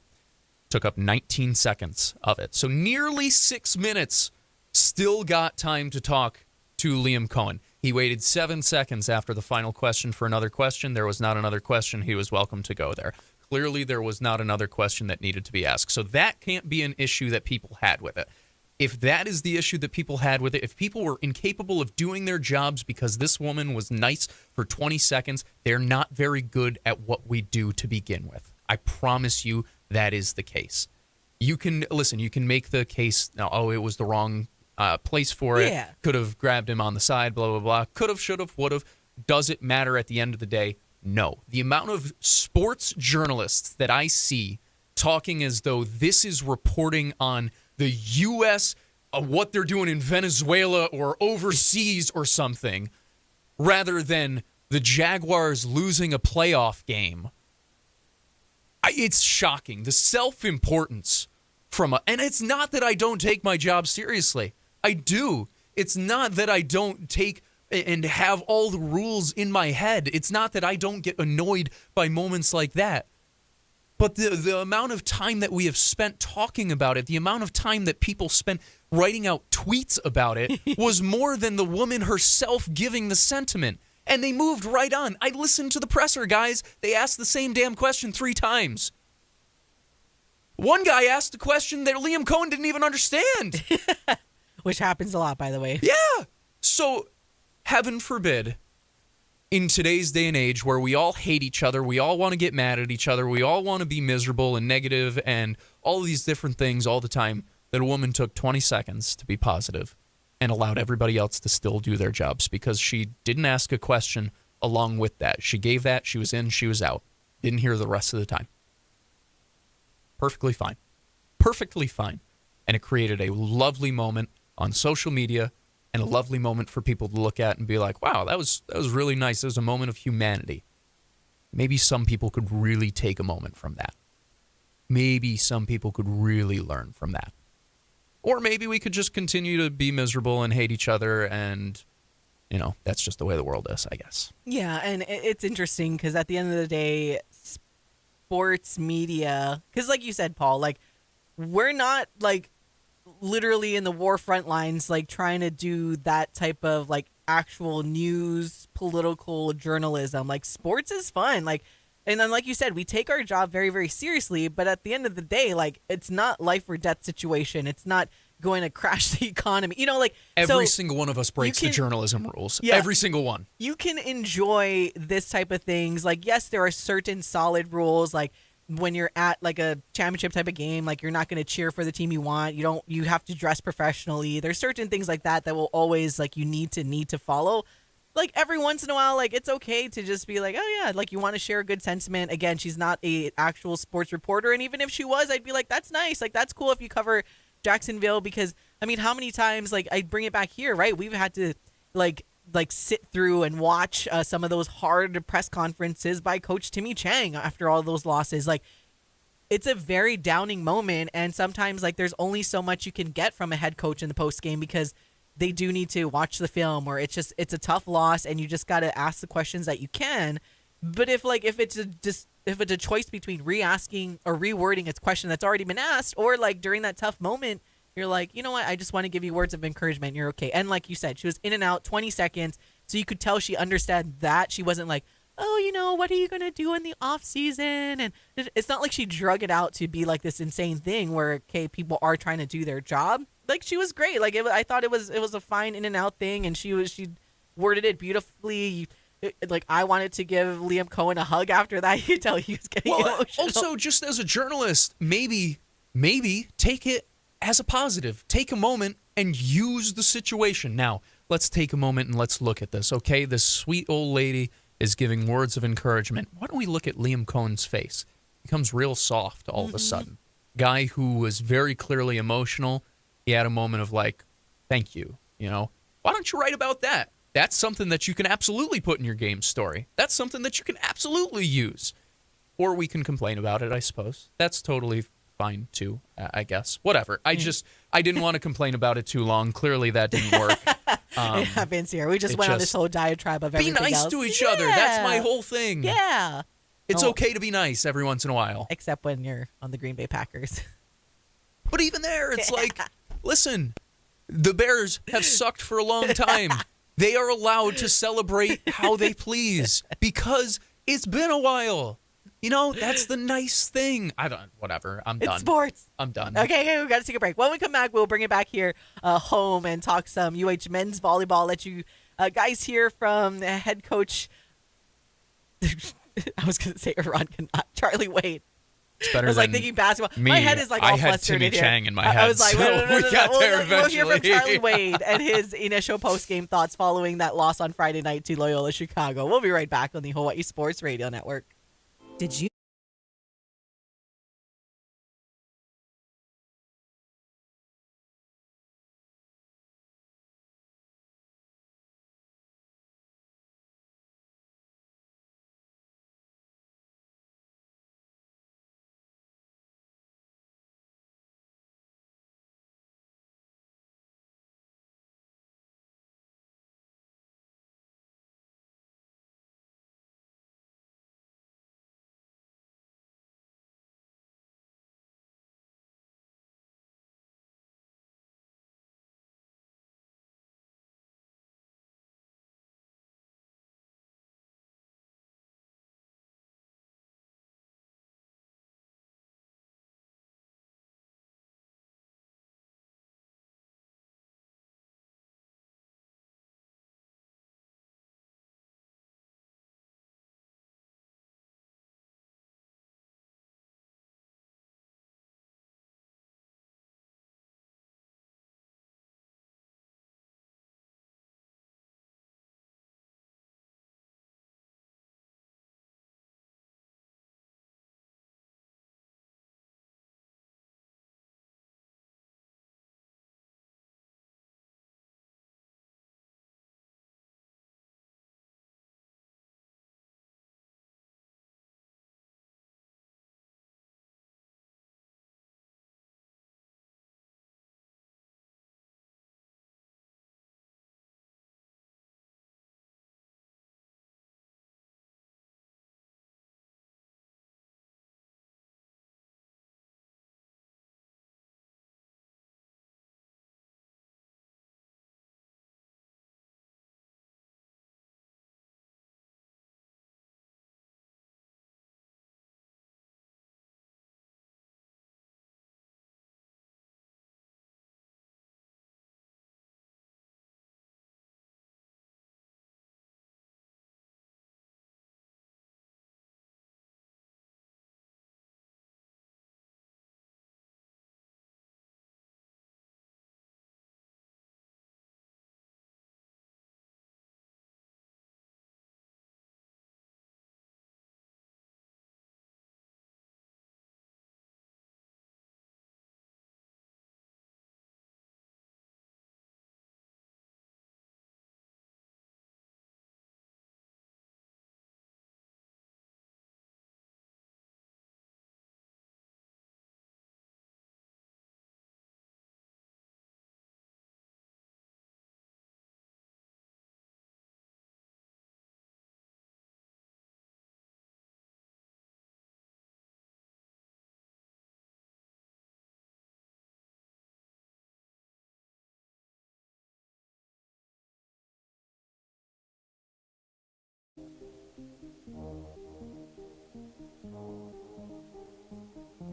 Took up 19 seconds of it. So nearly 6 minutes, still got time to talk to Liam Cohen. He waited 7 seconds after the final question for another question. There was not another question. He was welcome to go there. Clearly, there was not another question that needed to be asked. So that can't be an issue that people had with it. If that is the issue that people had with it, if people were incapable of doing their jobs because this woman was nice for 20 seconds, they're not very good at what we do to begin with. I promise you that is the case. You can make the case, oh, it was the wrong place for it. Yeah. Could have grabbed him on the side, blah, blah, blah. Could have, should have, would have. Does it matter at the end of the day? No. The amount of sports journalists that I see talking as though this is reporting on the U.S., what they're doing in Venezuela or overseas or something, rather than the Jaguars losing a playoff game. It's shocking. The self-importance and it's not that I don't take my job seriously. I do. It's not that I don't take and have all the rules in my head. It's not that I don't get annoyed by moments like that. But the amount of time that we have spent talking about it, the amount of time that people spent writing out tweets about it was more than the woman herself giving the sentiment. And they moved right on. I listened to the presser, guys. They asked the same damn question 3 times. One guy asked a question that Liam Cohen didn't even understand. Which happens a lot, by the way. Yeah. So, heaven forbid, in today's day and age where we all hate each other, we all want to get mad at each other, we all want to be miserable and negative and all these different things all the time, that a woman took 20 seconds to be positive and allowed everybody else to still do their jobs because she didn't ask a question along with that. She gave that, she was in, she was out. Didn't hear the rest of the time. Perfectly fine. Perfectly fine. And it created a lovely moment on social media and a lovely moment for people to look at and be like, wow, that was really nice. It was a moment of humanity. Maybe some people could really take a moment from that. Maybe some people could really learn from that. Or maybe we could just continue to be miserable and hate each other and, that's just the way the world is, I guess. Yeah, and it's interesting because at the end of the day, sports media, because like you said, Paul, like we're not like literally in the war front lines, like trying to do that type of like actual news, political journalism. Like sports is fun. Like, and then like you said, we take our job very, very seriously. But at the end of the day, like it's not life or death situation. It's not going to crash the economy. Like every single one of us breaks the journalism rules. Yeah, every single one. You can enjoy this type of things. Like, yes, there are certain solid rules. Like when you're at like a championship type of game, like you're not going to cheer for the team you want. You have to dress professionally. There's certain things like that will always like you need to follow. Like every once in a while, like it's okay to just be like, oh yeah, like you want to share a good sentiment. Again, she's not a actual sports reporter. And even if she was, I'd be like, that's nice. Like that's cool if you cover Jacksonville, because I mean, how many times, like I bring it back here, right? We've had to like sit through and watch some of those hard press conferences by Coach Timmy Chang after all those losses. Like it's a very downing moment, and sometimes like there's only so much you can get from a head coach in the post game because they do need to watch the film, or it's a tough loss and you just got to ask the questions that you can. But if it's a choice between re-asking or rewording a question that's already been asked, or like during that tough moment, you're like, you know what, I just want to give you words of encouragement. You're okay. And like you said, she was in and out 20 seconds. So you could tell she understood that. She wasn't like, oh, what are you going to do in the off season? And it's not like she drug it out to be like this insane thing where, okay, people are trying to do their job. Like she was great. Like I thought it was a fine in and out thing. And she worded it beautifully. Like I wanted to give Liam Cohen a hug after that. You tell he was getting emotional. Also, just as a journalist, maybe take it as a positive. Take a moment and use the situation. Now, let's take a moment and let's look at this, okay? This sweet old lady is giving words of encouragement. Why don't we look at Liam Cohen's face? It becomes real soft all of a sudden. Guy who was very clearly emotional, he had a moment of like, thank you, Why don't you write about that? That's something that you can absolutely put in your game story. That's something that you can absolutely use. Or we can complain about it, I suppose. That's totally fine, too, I guess. Whatever. I didn't want to complain about it too long. Clearly, that didn't work. It happens here. We just went on this whole diatribe of everything else. Be nice to each other. That's my whole thing. Yeah. It's okay to be nice every once in a while. Except when you're on the Green Bay Packers. But even there, it's like, listen, the Bears have sucked for a long time. They are allowed to celebrate how they please because it's been a while. That's the nice thing. Whatever. I'm done. It's sports. I'm done. Okay, we got to take a break. When we come back, we'll bring it back here home and talk some UH men's volleyball. Let you guys hear from the head coach. I was going to say Iran cannot. Charlie Wade. It's better I was than like thinking basketball. Me. My head is like all I had flustered Timmy in here. Chang in my head. I was like, so we got there eventually. We'll hear from Charlie Wade and his initial post-game thoughts following that loss on Friday night to Loyola Chicago. We'll be right back on the Hawaii Sports Radio Network. Did you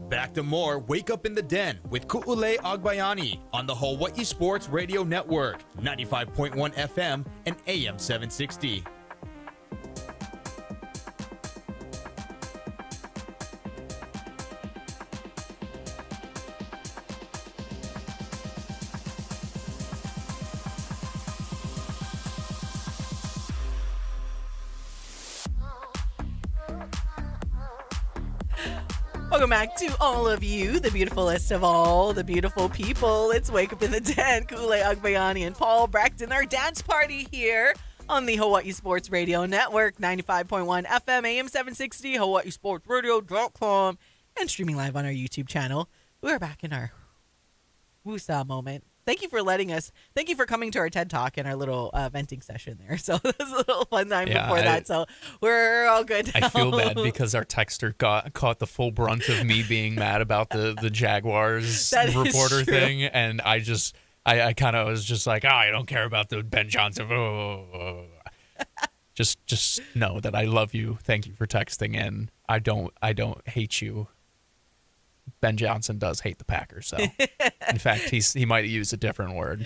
Back to more Wake Up in the Den with Ku'ulei Agbayani on the Hawaii Sports Radio Network, 95.1 FM and AM 760. Welcome back to all of you, the beautifulest of all the beautiful people. It's Wake Up in the Den. Ku'ulei Agbayani and Paul Braxton, our dance party here on the Hawaii Sports Radio Network, 95.1 FM, AM 760, hawaiisportsradio.com, and streaming live on our YouTube channel. We're back in our woosah moment. Thank you for thank you for coming to our TED Talk and our little venting session there. So it was a little fun time before that. So we're all good now. I feel bad because our texter caught the full brunt of me being mad about the Jaguars reporter thing. And I kind of was just like, I don't care about the Ben Johnson. Just know that I love you. Thank you for texting in. I don't hate you. Ben Johnson does hate the Packers, so in fact, he might use a different word.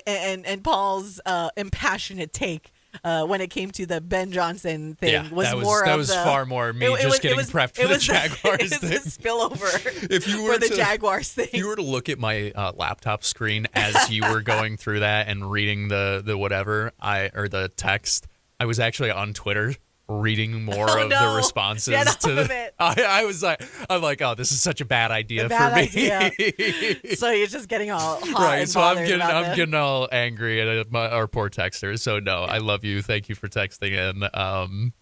And Paul's impassioned take when it came to the Ben Johnson thing was far more me getting prepped for the Jaguars thing. It was a spillover if you were for the Jaguars thing. If you were to look at my laptop screen as you were going through that and reading the whatever or the text, I was actually on Twitter reading more of the responses to the, I'm like, oh, this is such a bad idea for me. So you're just getting all hot right. And So I'm getting all angry at our poor texters. So no, I love you. Thank you for texting in.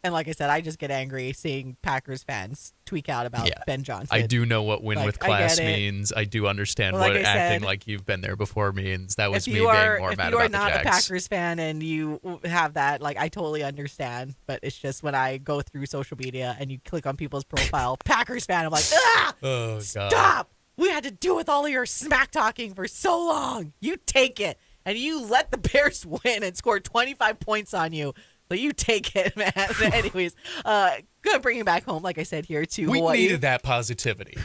And like I said, I just get angry seeing Packers fans tweak out about Ben Johnson. I do know what win with class means. I do understand what acting like you've been there before means. That was me being more mad about the Jags. If you are not a Packers fan and you have that, like, I totally understand. But it's just when I go through social media and you click on people's profile, Packers fan, I'm like, oh, stop! God. We had to deal with all of your smack talking for so long. You take it. And you let the Bears win and score 25 points on you. So you take it, man. Anyways, good bringing back home, like I said, here to Hawaii. We needed that positivity.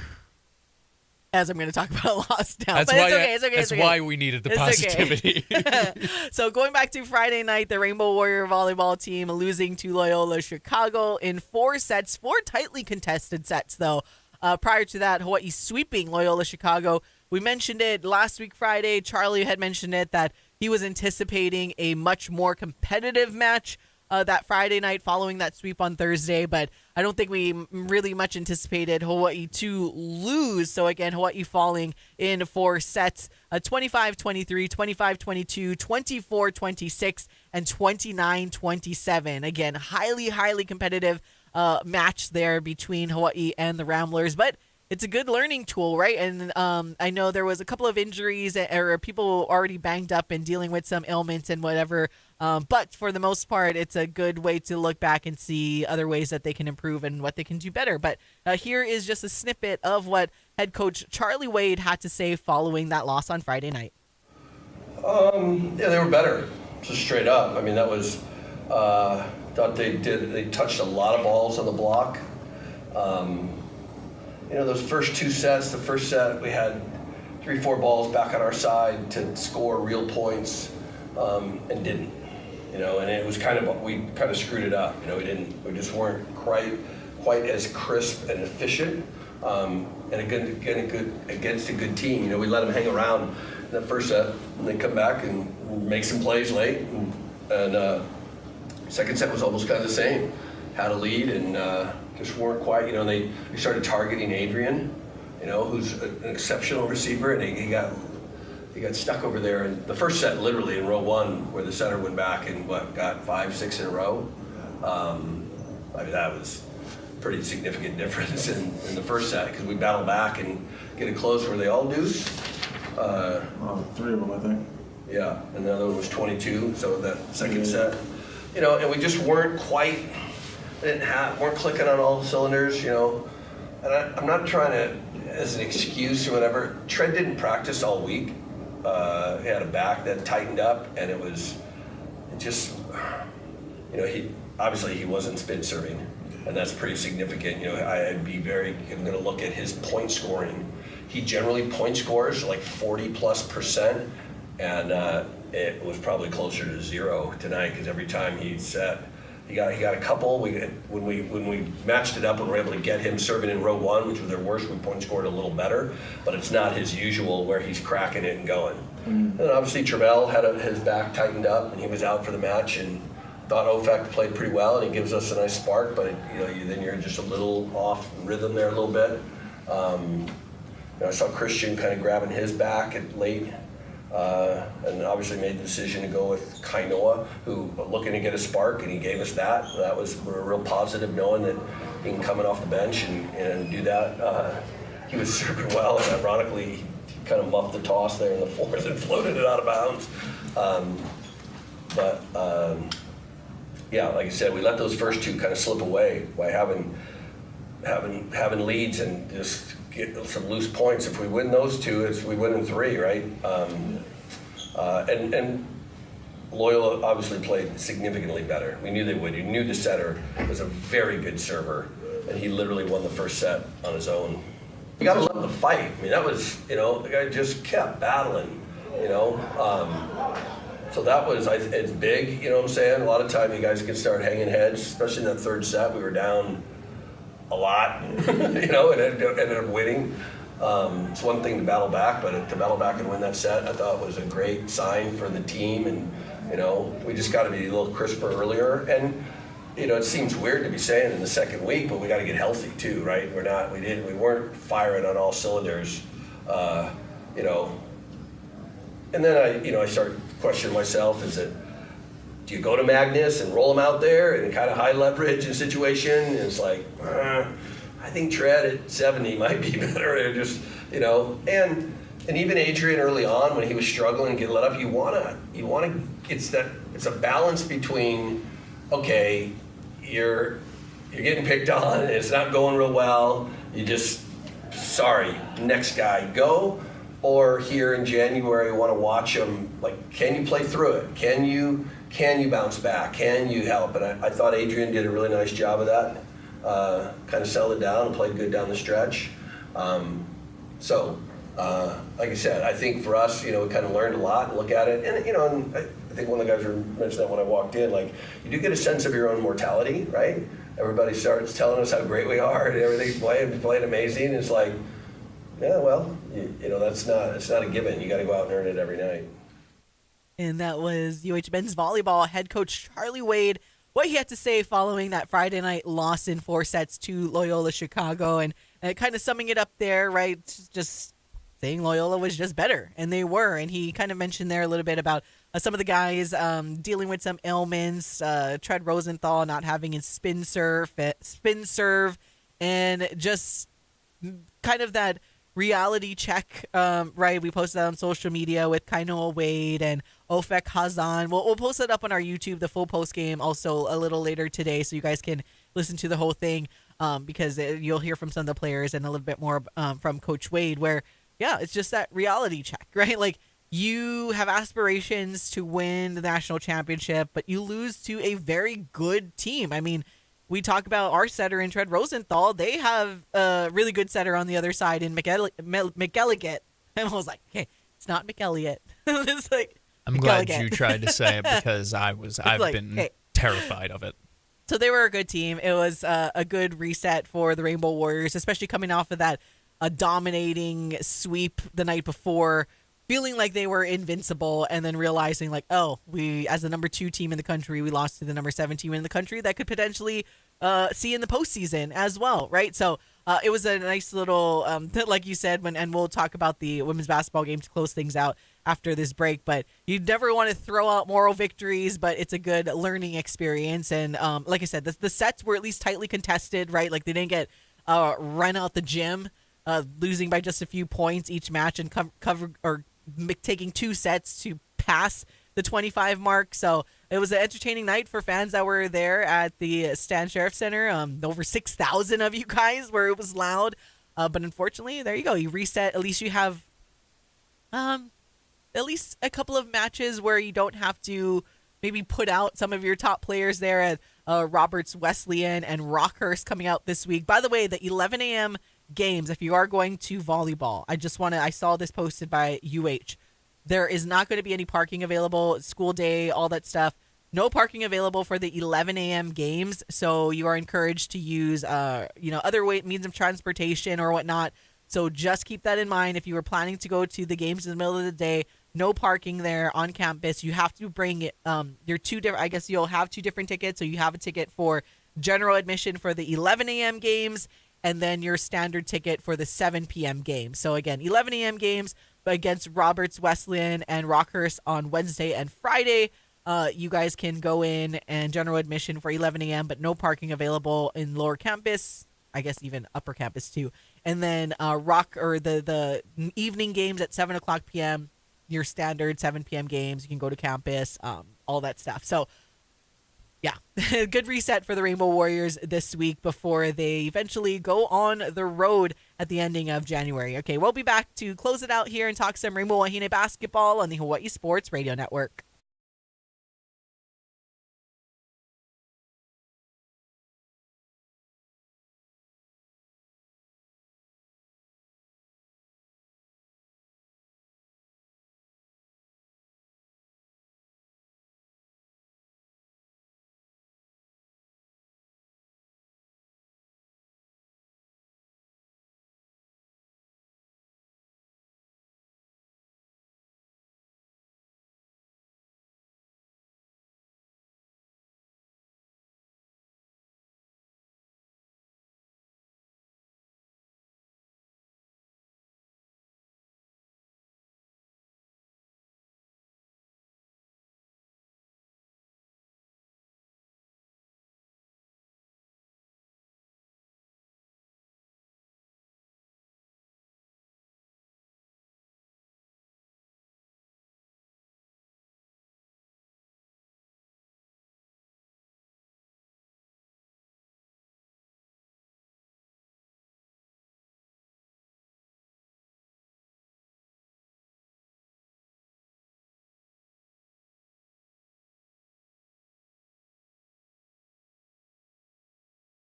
As I'm going to talk about loss now. That's why we needed the positivity. Okay. So going back to Friday night, the Rainbow Warrior volleyball team losing to Loyola Chicago in 4 sets, 4 tightly contested sets, though. Prior to that, Hawaii sweeping Loyola Chicago. We mentioned it last week Friday. Charlie had mentioned it that he was anticipating a much more competitive match that Friday night following that sweep on Thursday, but I don't think we really much anticipated Hawaii to lose. So again, Hawaii falling in 4 sets, 25-23, 25-22, 24-26, and 29-27. Again, highly competitive match there between Hawaii and the Ramblers, but it's a good learning tool, right? And I know there was a couple of injuries or people already banged up and dealing with some ailments and whatever. But for the most part, it's a good way to look back and see other ways that they can improve and what they can do better. But here is just a snippet of what head coach Charlie Wade had to say following that loss on Friday night. Yeah, they were better, just straight up. I mean, that was, thought they touched a lot of balls on the block. Those first 2 sets, the first set, we had 3-4 balls back on our side to score real points, and didn't. And it was we kind of screwed it up. We just weren't quite as crisp and efficient. And again, against a good team. We let them hang around in the first set, and they come back and make some plays late. And second set was almost kind of the same. Had a lead and just weren't quite. They started targeting Adrian, who's an exceptional receiver, and he got stuck over there in the first set, literally in row 1, where the center went back and got 5-6 in a row. I mean, that was a pretty significant difference in the first set, because we battled back and get it close where they all do. 3 of them, I think. Yeah, and the other one was 22. So that second set, and we just weren't quite. Weren't clicking on all cylinders, And I'm not trying to, as an excuse or whatever. Trent didn't practice all week. He had a back that tightened up, and he wasn't spin serving. and that's pretty significant. You know, I'm going to look at his point scoring. He generally point scores like 40+%, and it was probably closer to 0 tonight because every time he set, he got a couple. When we matched it up and were able to get him serving in row 1, which was their worst, we point scored a little better, but it's not his usual where he's cracking it and going. And obviously Travell had his back tightened up and he was out for the match, and thought Ofek played pretty well and he gives us a nice spark, but then you're just a little off rhythm there a little bit. I saw Christian kind of grabbing his back at late, and obviously made the decision to go with Kainoa, who looking to get a spark, and he gave us that. That was real positive, knowing that he can come in off the bench and do that. He was serving well, and ironically, he kind of muffed the toss there in the fourth and floated it out of bounds. Yeah, like I said, we let those first two kind of slip away by having leads and just get some loose points. If we win those two, we win in 3, right? And Loyola obviously played significantly better. We knew they would. You knew the setter was a very good server, and he literally won the first set on his own. You gotta love the fight. I mean, that was, the guy just kept battling, So that was, it's big, you know what I'm saying? A lot of time you guys can start hanging heads, especially in that third set. We were down a lot, and ended up winning. It's one thing to battle back, but to battle back and win that set, I thought was a great sign for the team. And, we just got to be a little crisper earlier. And, it seems weird to be saying in the second week, but we got to get healthy too, right? We weren't firing on all cylinders, And then I start questioning myself, do you go to Magnus and roll them out there and kind of high leverage in situation? And it's like, I think tread at 70 might be better. It just, and even Adrian early on when he was struggling to get let up, you wanna, it's a balance between, okay, you're getting picked on and it's not going real well. You just, sorry, next guy, go. Or here in January, want to watch them, like, can you play through it? Can you bounce back? Can you help? And I thought Adrian did a really nice job of that. Kind of settled it down and played good down the stretch. Like I said, I think for us, we kind of learned a lot and look at it. And, and I think one of the guys mentioned that when I walked in, like, you do get a sense of your own mortality, right? Everybody starts telling us how great we are and everything's playing amazing. And it's like, yeah, well, it's not a given. You got to go out and earn it every night. And that was UH men's volleyball head coach Charlie Wade, what he had to say following that Friday night loss in 4 sets to Loyola Chicago, and kind of summing it up there, right? Just saying Loyola was just better, and they were. And he kind of mentioned there a little bit about some of the guys dealing with some ailments, Tread Rosenthal not having his spin serve, and just kind of that reality check, right? We posted that on social media with Kainoa Wade and Ofek Hazan. We'll post it up on our YouTube, the full post game, also a little later today, so you guys can listen to the whole thing, because you'll hear from some of the players and a little bit more from Coach Wade, where, yeah, it's just that reality check, right? Like, you have aspirations to win the national championship, but you lose to a very good team. I mean, we talk about our setter in Tread Rosenthal. They have a really good setter on the other side in McElligott. And I was like, okay, it's not McElligott. It's like, I'm glad you tried to say it because I've been terrified of it. So they were a good team. It was a good reset for the Rainbow Warriors, especially coming off of that dominating sweep the night before, feeling like they were invincible, and then realizing like, oh, we, as the number 2 team in the country, we lost to the number 7 team in the country that could potentially see in the postseason as well, right? So it was a nice little, like you said, and we'll talk about the women's basketball game to close things out after this break, but you never want to throw out moral victories, but it's a good learning experience. And like I said, the sets were at least tightly contested, right? Like they didn't get run out the gym, losing by just a few points each match and taking 2 sets to pass the 25 mark. So it was an entertaining night for fans that were there at the Stan Sheriff Center. Over 6,000 of you guys, where it was loud. But unfortunately, there you go. You reset. At least you have at least a couple of matches where you don't have to maybe put out some of your top players there at Roberts Wesleyan and Rockhurst coming out this week. By the way, the 11 a.m. games, if you are going to volleyball, I saw this posted by UH. There is not going to be any parking available, school day, all that stuff. No parking available for the 11 a.m. games, so you are encouraged to use, other means of transportation or whatnot. So just keep that in mind. If you were planning to go to the games in the middle of the day, no parking there on campus. You have to bring your two different. I guess you'll have two different tickets. So you have a ticket for general admission for the 11 a.m. games, and then your standard ticket for the 7 p.m. games. So again, 11 a.m. games against Roberts Wesleyan and Rockhurst on Wednesday and Friday. You guys can go in and general admission for 11 a.m., but no parking available in lower campus. I guess even upper campus too. And then the evening games at 7 o'clock p.m., your standard 7 p.m. games. You can go to campus, all that stuff. So, yeah, good reset for the Rainbow Warriors this week before they eventually go on the road at the ending of January. Okay, we'll be back to close it out here and talk some Rainbow Wahine basketball on the Hawaii Sports Radio Network.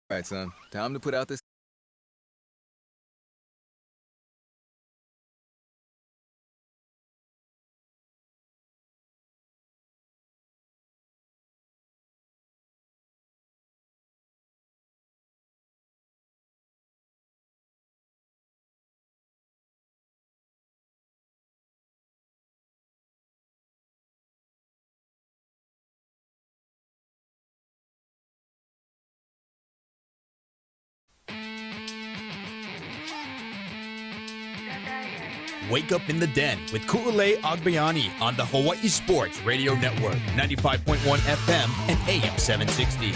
All right, son. Time to put out this. Wake up in the den with Ku'ulei Agbayani on the Hawaii Sports Radio Network, 95.1 FM and AM 760.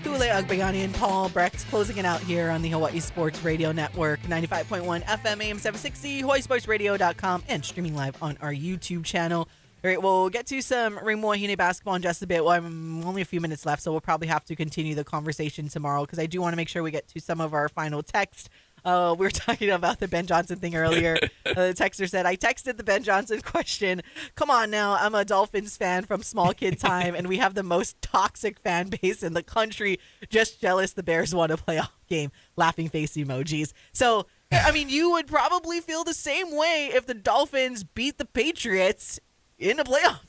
Ku'ulei Agbayani and Paul Brex closing it out here on the Hawaii Sports Radio Network, 95.1 FM, AM 760, hawaiisportsradio.com, and streaming live on our YouTube channel. All right, we'll get to some Rainbow Wahine basketball in just a bit. Well, I'm only a few minutes left, so we'll probably have to continue the conversation tomorrow because I do want to make sure we get to some of our final text. We were talking about the Ben Johnson thing earlier. The texter said, I texted the Ben Johnson question. Come on now, I'm a Dolphins fan from small kid time, and we have the most toxic fan base in the country. Just jealous the Bears won a playoff game. Laughing face emojis. So, I mean, you would probably feel the same way if the Dolphins beat the Patriots in a playoff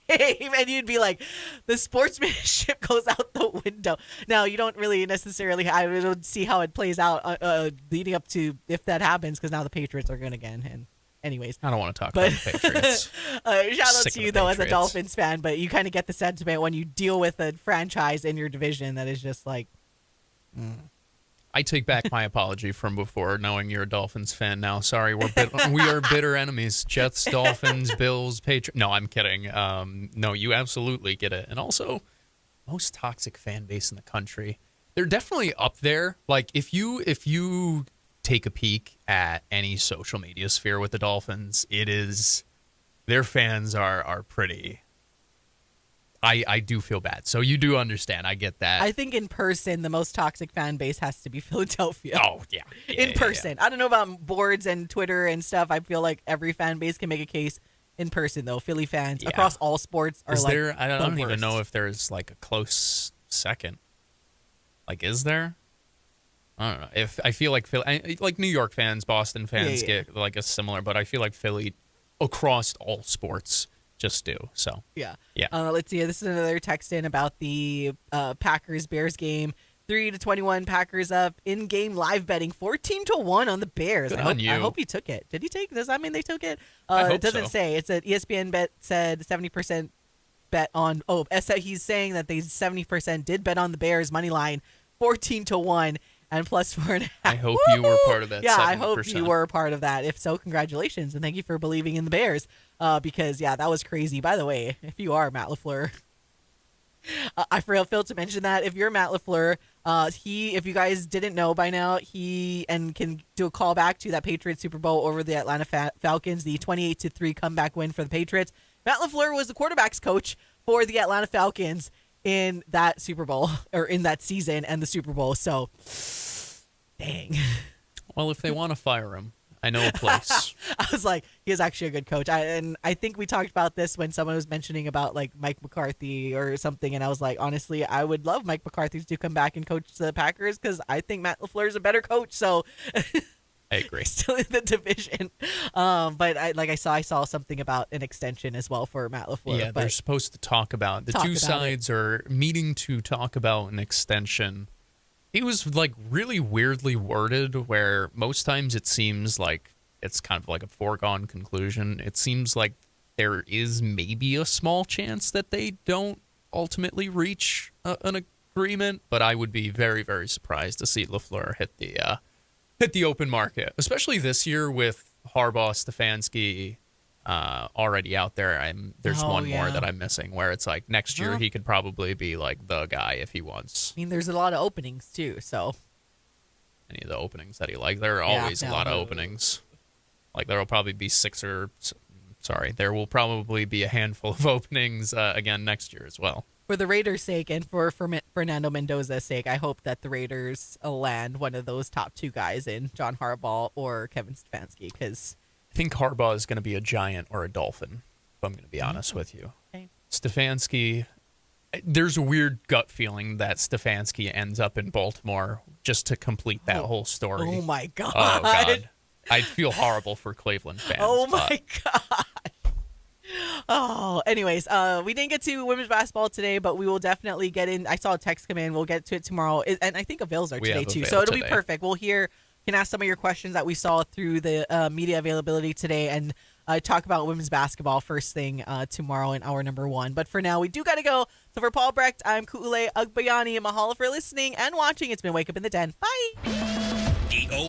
game, and you'd be like, the sportsmanship goes out the window. Now, you don't really necessarily, I don't see how it plays out leading up to if that happens, because now the Patriots are going again. And anyways, I don't want to talk about the Patriots. Shout out Sick to of you, the though, as a Patriots. Dolphins fan, but you kind of get the sentiment when you deal with a franchise in your division that is just like, I take back my apology from before, knowing you're a Dolphins fan now. Sorry, we are bitter enemies. Jets, Dolphins, Bills, Patriots. No, I'm kidding. No, you absolutely get it. And also, most toxic fan base in the country. They're definitely up there. Like if you take a peek at any social media sphere with the Dolphins, it is their fans are pretty. I do feel bad. So you do understand. I get that. I think in person, the most toxic fan base has to be Philadelphia. Oh, yeah. In person. I don't know about boards and Twitter and stuff. I feel like every fan base can make a case. In person, though, Philly fans across all sports are like there? I don't the even worst. know if there's like a close second. Like, is there? I don't know. If I feel like Philly, like New York fans, Boston fans get like a similar, but I feel like Philly across all sports just do. So yeah. Let's see. This is another text in about the Packers Bears game. 3-21 Packers up in game live betting 14-1 on the Bears. Good I on you. hope he took it. Did he take? Does that mean they took it? I hope it doesn't so. say. It's an ESPN bet said 70% bet on. Oh, he's saying that they 70% did bet on the Bears money line 14-1 and plus 4.5. I hope you were part of that. Yeah, 70%. I hope you were a part of that. If so, congratulations and thank you for believing in the Bears. Because that was crazy. By the way, if you are Matt LaFleur. I failed to mention that if you're Matt LaFleur, if you guys didn't know by now, he can do a call back to that Patriots Super Bowl over the Atlanta Falcons, the 28-3 comeback win for the Patriots. Matt LaFleur was the quarterback's coach for the Atlanta Falcons in that Super Bowl or in that season and the Super Bowl. So, dang. Well, if they want to fire him, I know a place. I was like, he is actually a good coach. And I think we talked about this when someone was mentioning about like Mike McCarthy or something. And I was like, honestly, I would love Mike McCarthy to come back and coach the Packers because I think Matt LaFleur is a better coach. So I agree. Still in the division. But I saw something about an extension as well for Matt LaFleur. Yeah, they're supposed to talk about the two sides are meeting to talk about an extension. It was like really weirdly worded where most times it seems like it's kind of like a foregone conclusion. It seems like there is maybe a small chance that they don't ultimately reach an agreement, but I would be very, very surprised to see LaFleur hit the open market, especially this year with Harbaugh, Stefanski already out there. There's one more that I'm missing where it's like next year he could probably be like the guy if he wants. I mean, there's a lot of openings too, so. Any of the openings that he likes, there are always a lot of openings. Like there will probably be there will probably be a handful of openings again next year as well. For the Raiders' sake and for Fernando Mendoza's sake, I hope that the Raiders land one of those top two guys in John Harbaugh or Kevin Stefanski because I think Harbaugh is going to be a Giant or a Dolphin, if I'm going to be honest with you. Okay. Stefanski, there's a weird gut feeling that Stefanski ends up in Baltimore just to complete that whole story. Oh, my God. Oh, God. I'd feel horrible for Cleveland fans. Oh, my God. Oh, anyways, we didn't get to women's basketball today, but we will definitely get in. I saw a text come in. We'll get to it tomorrow. And I think avails are today, too. So it'll be perfect. We'll can ask some of your questions that we saw through the media availability today and talk about women's basketball first thing tomorrow in hour number 1. But for now, we do got to go. So for Paul Brecht, I'm Ku'ule Agbayani. Mahalo for listening and watching. It's been Wake Up in the Den. Bye. The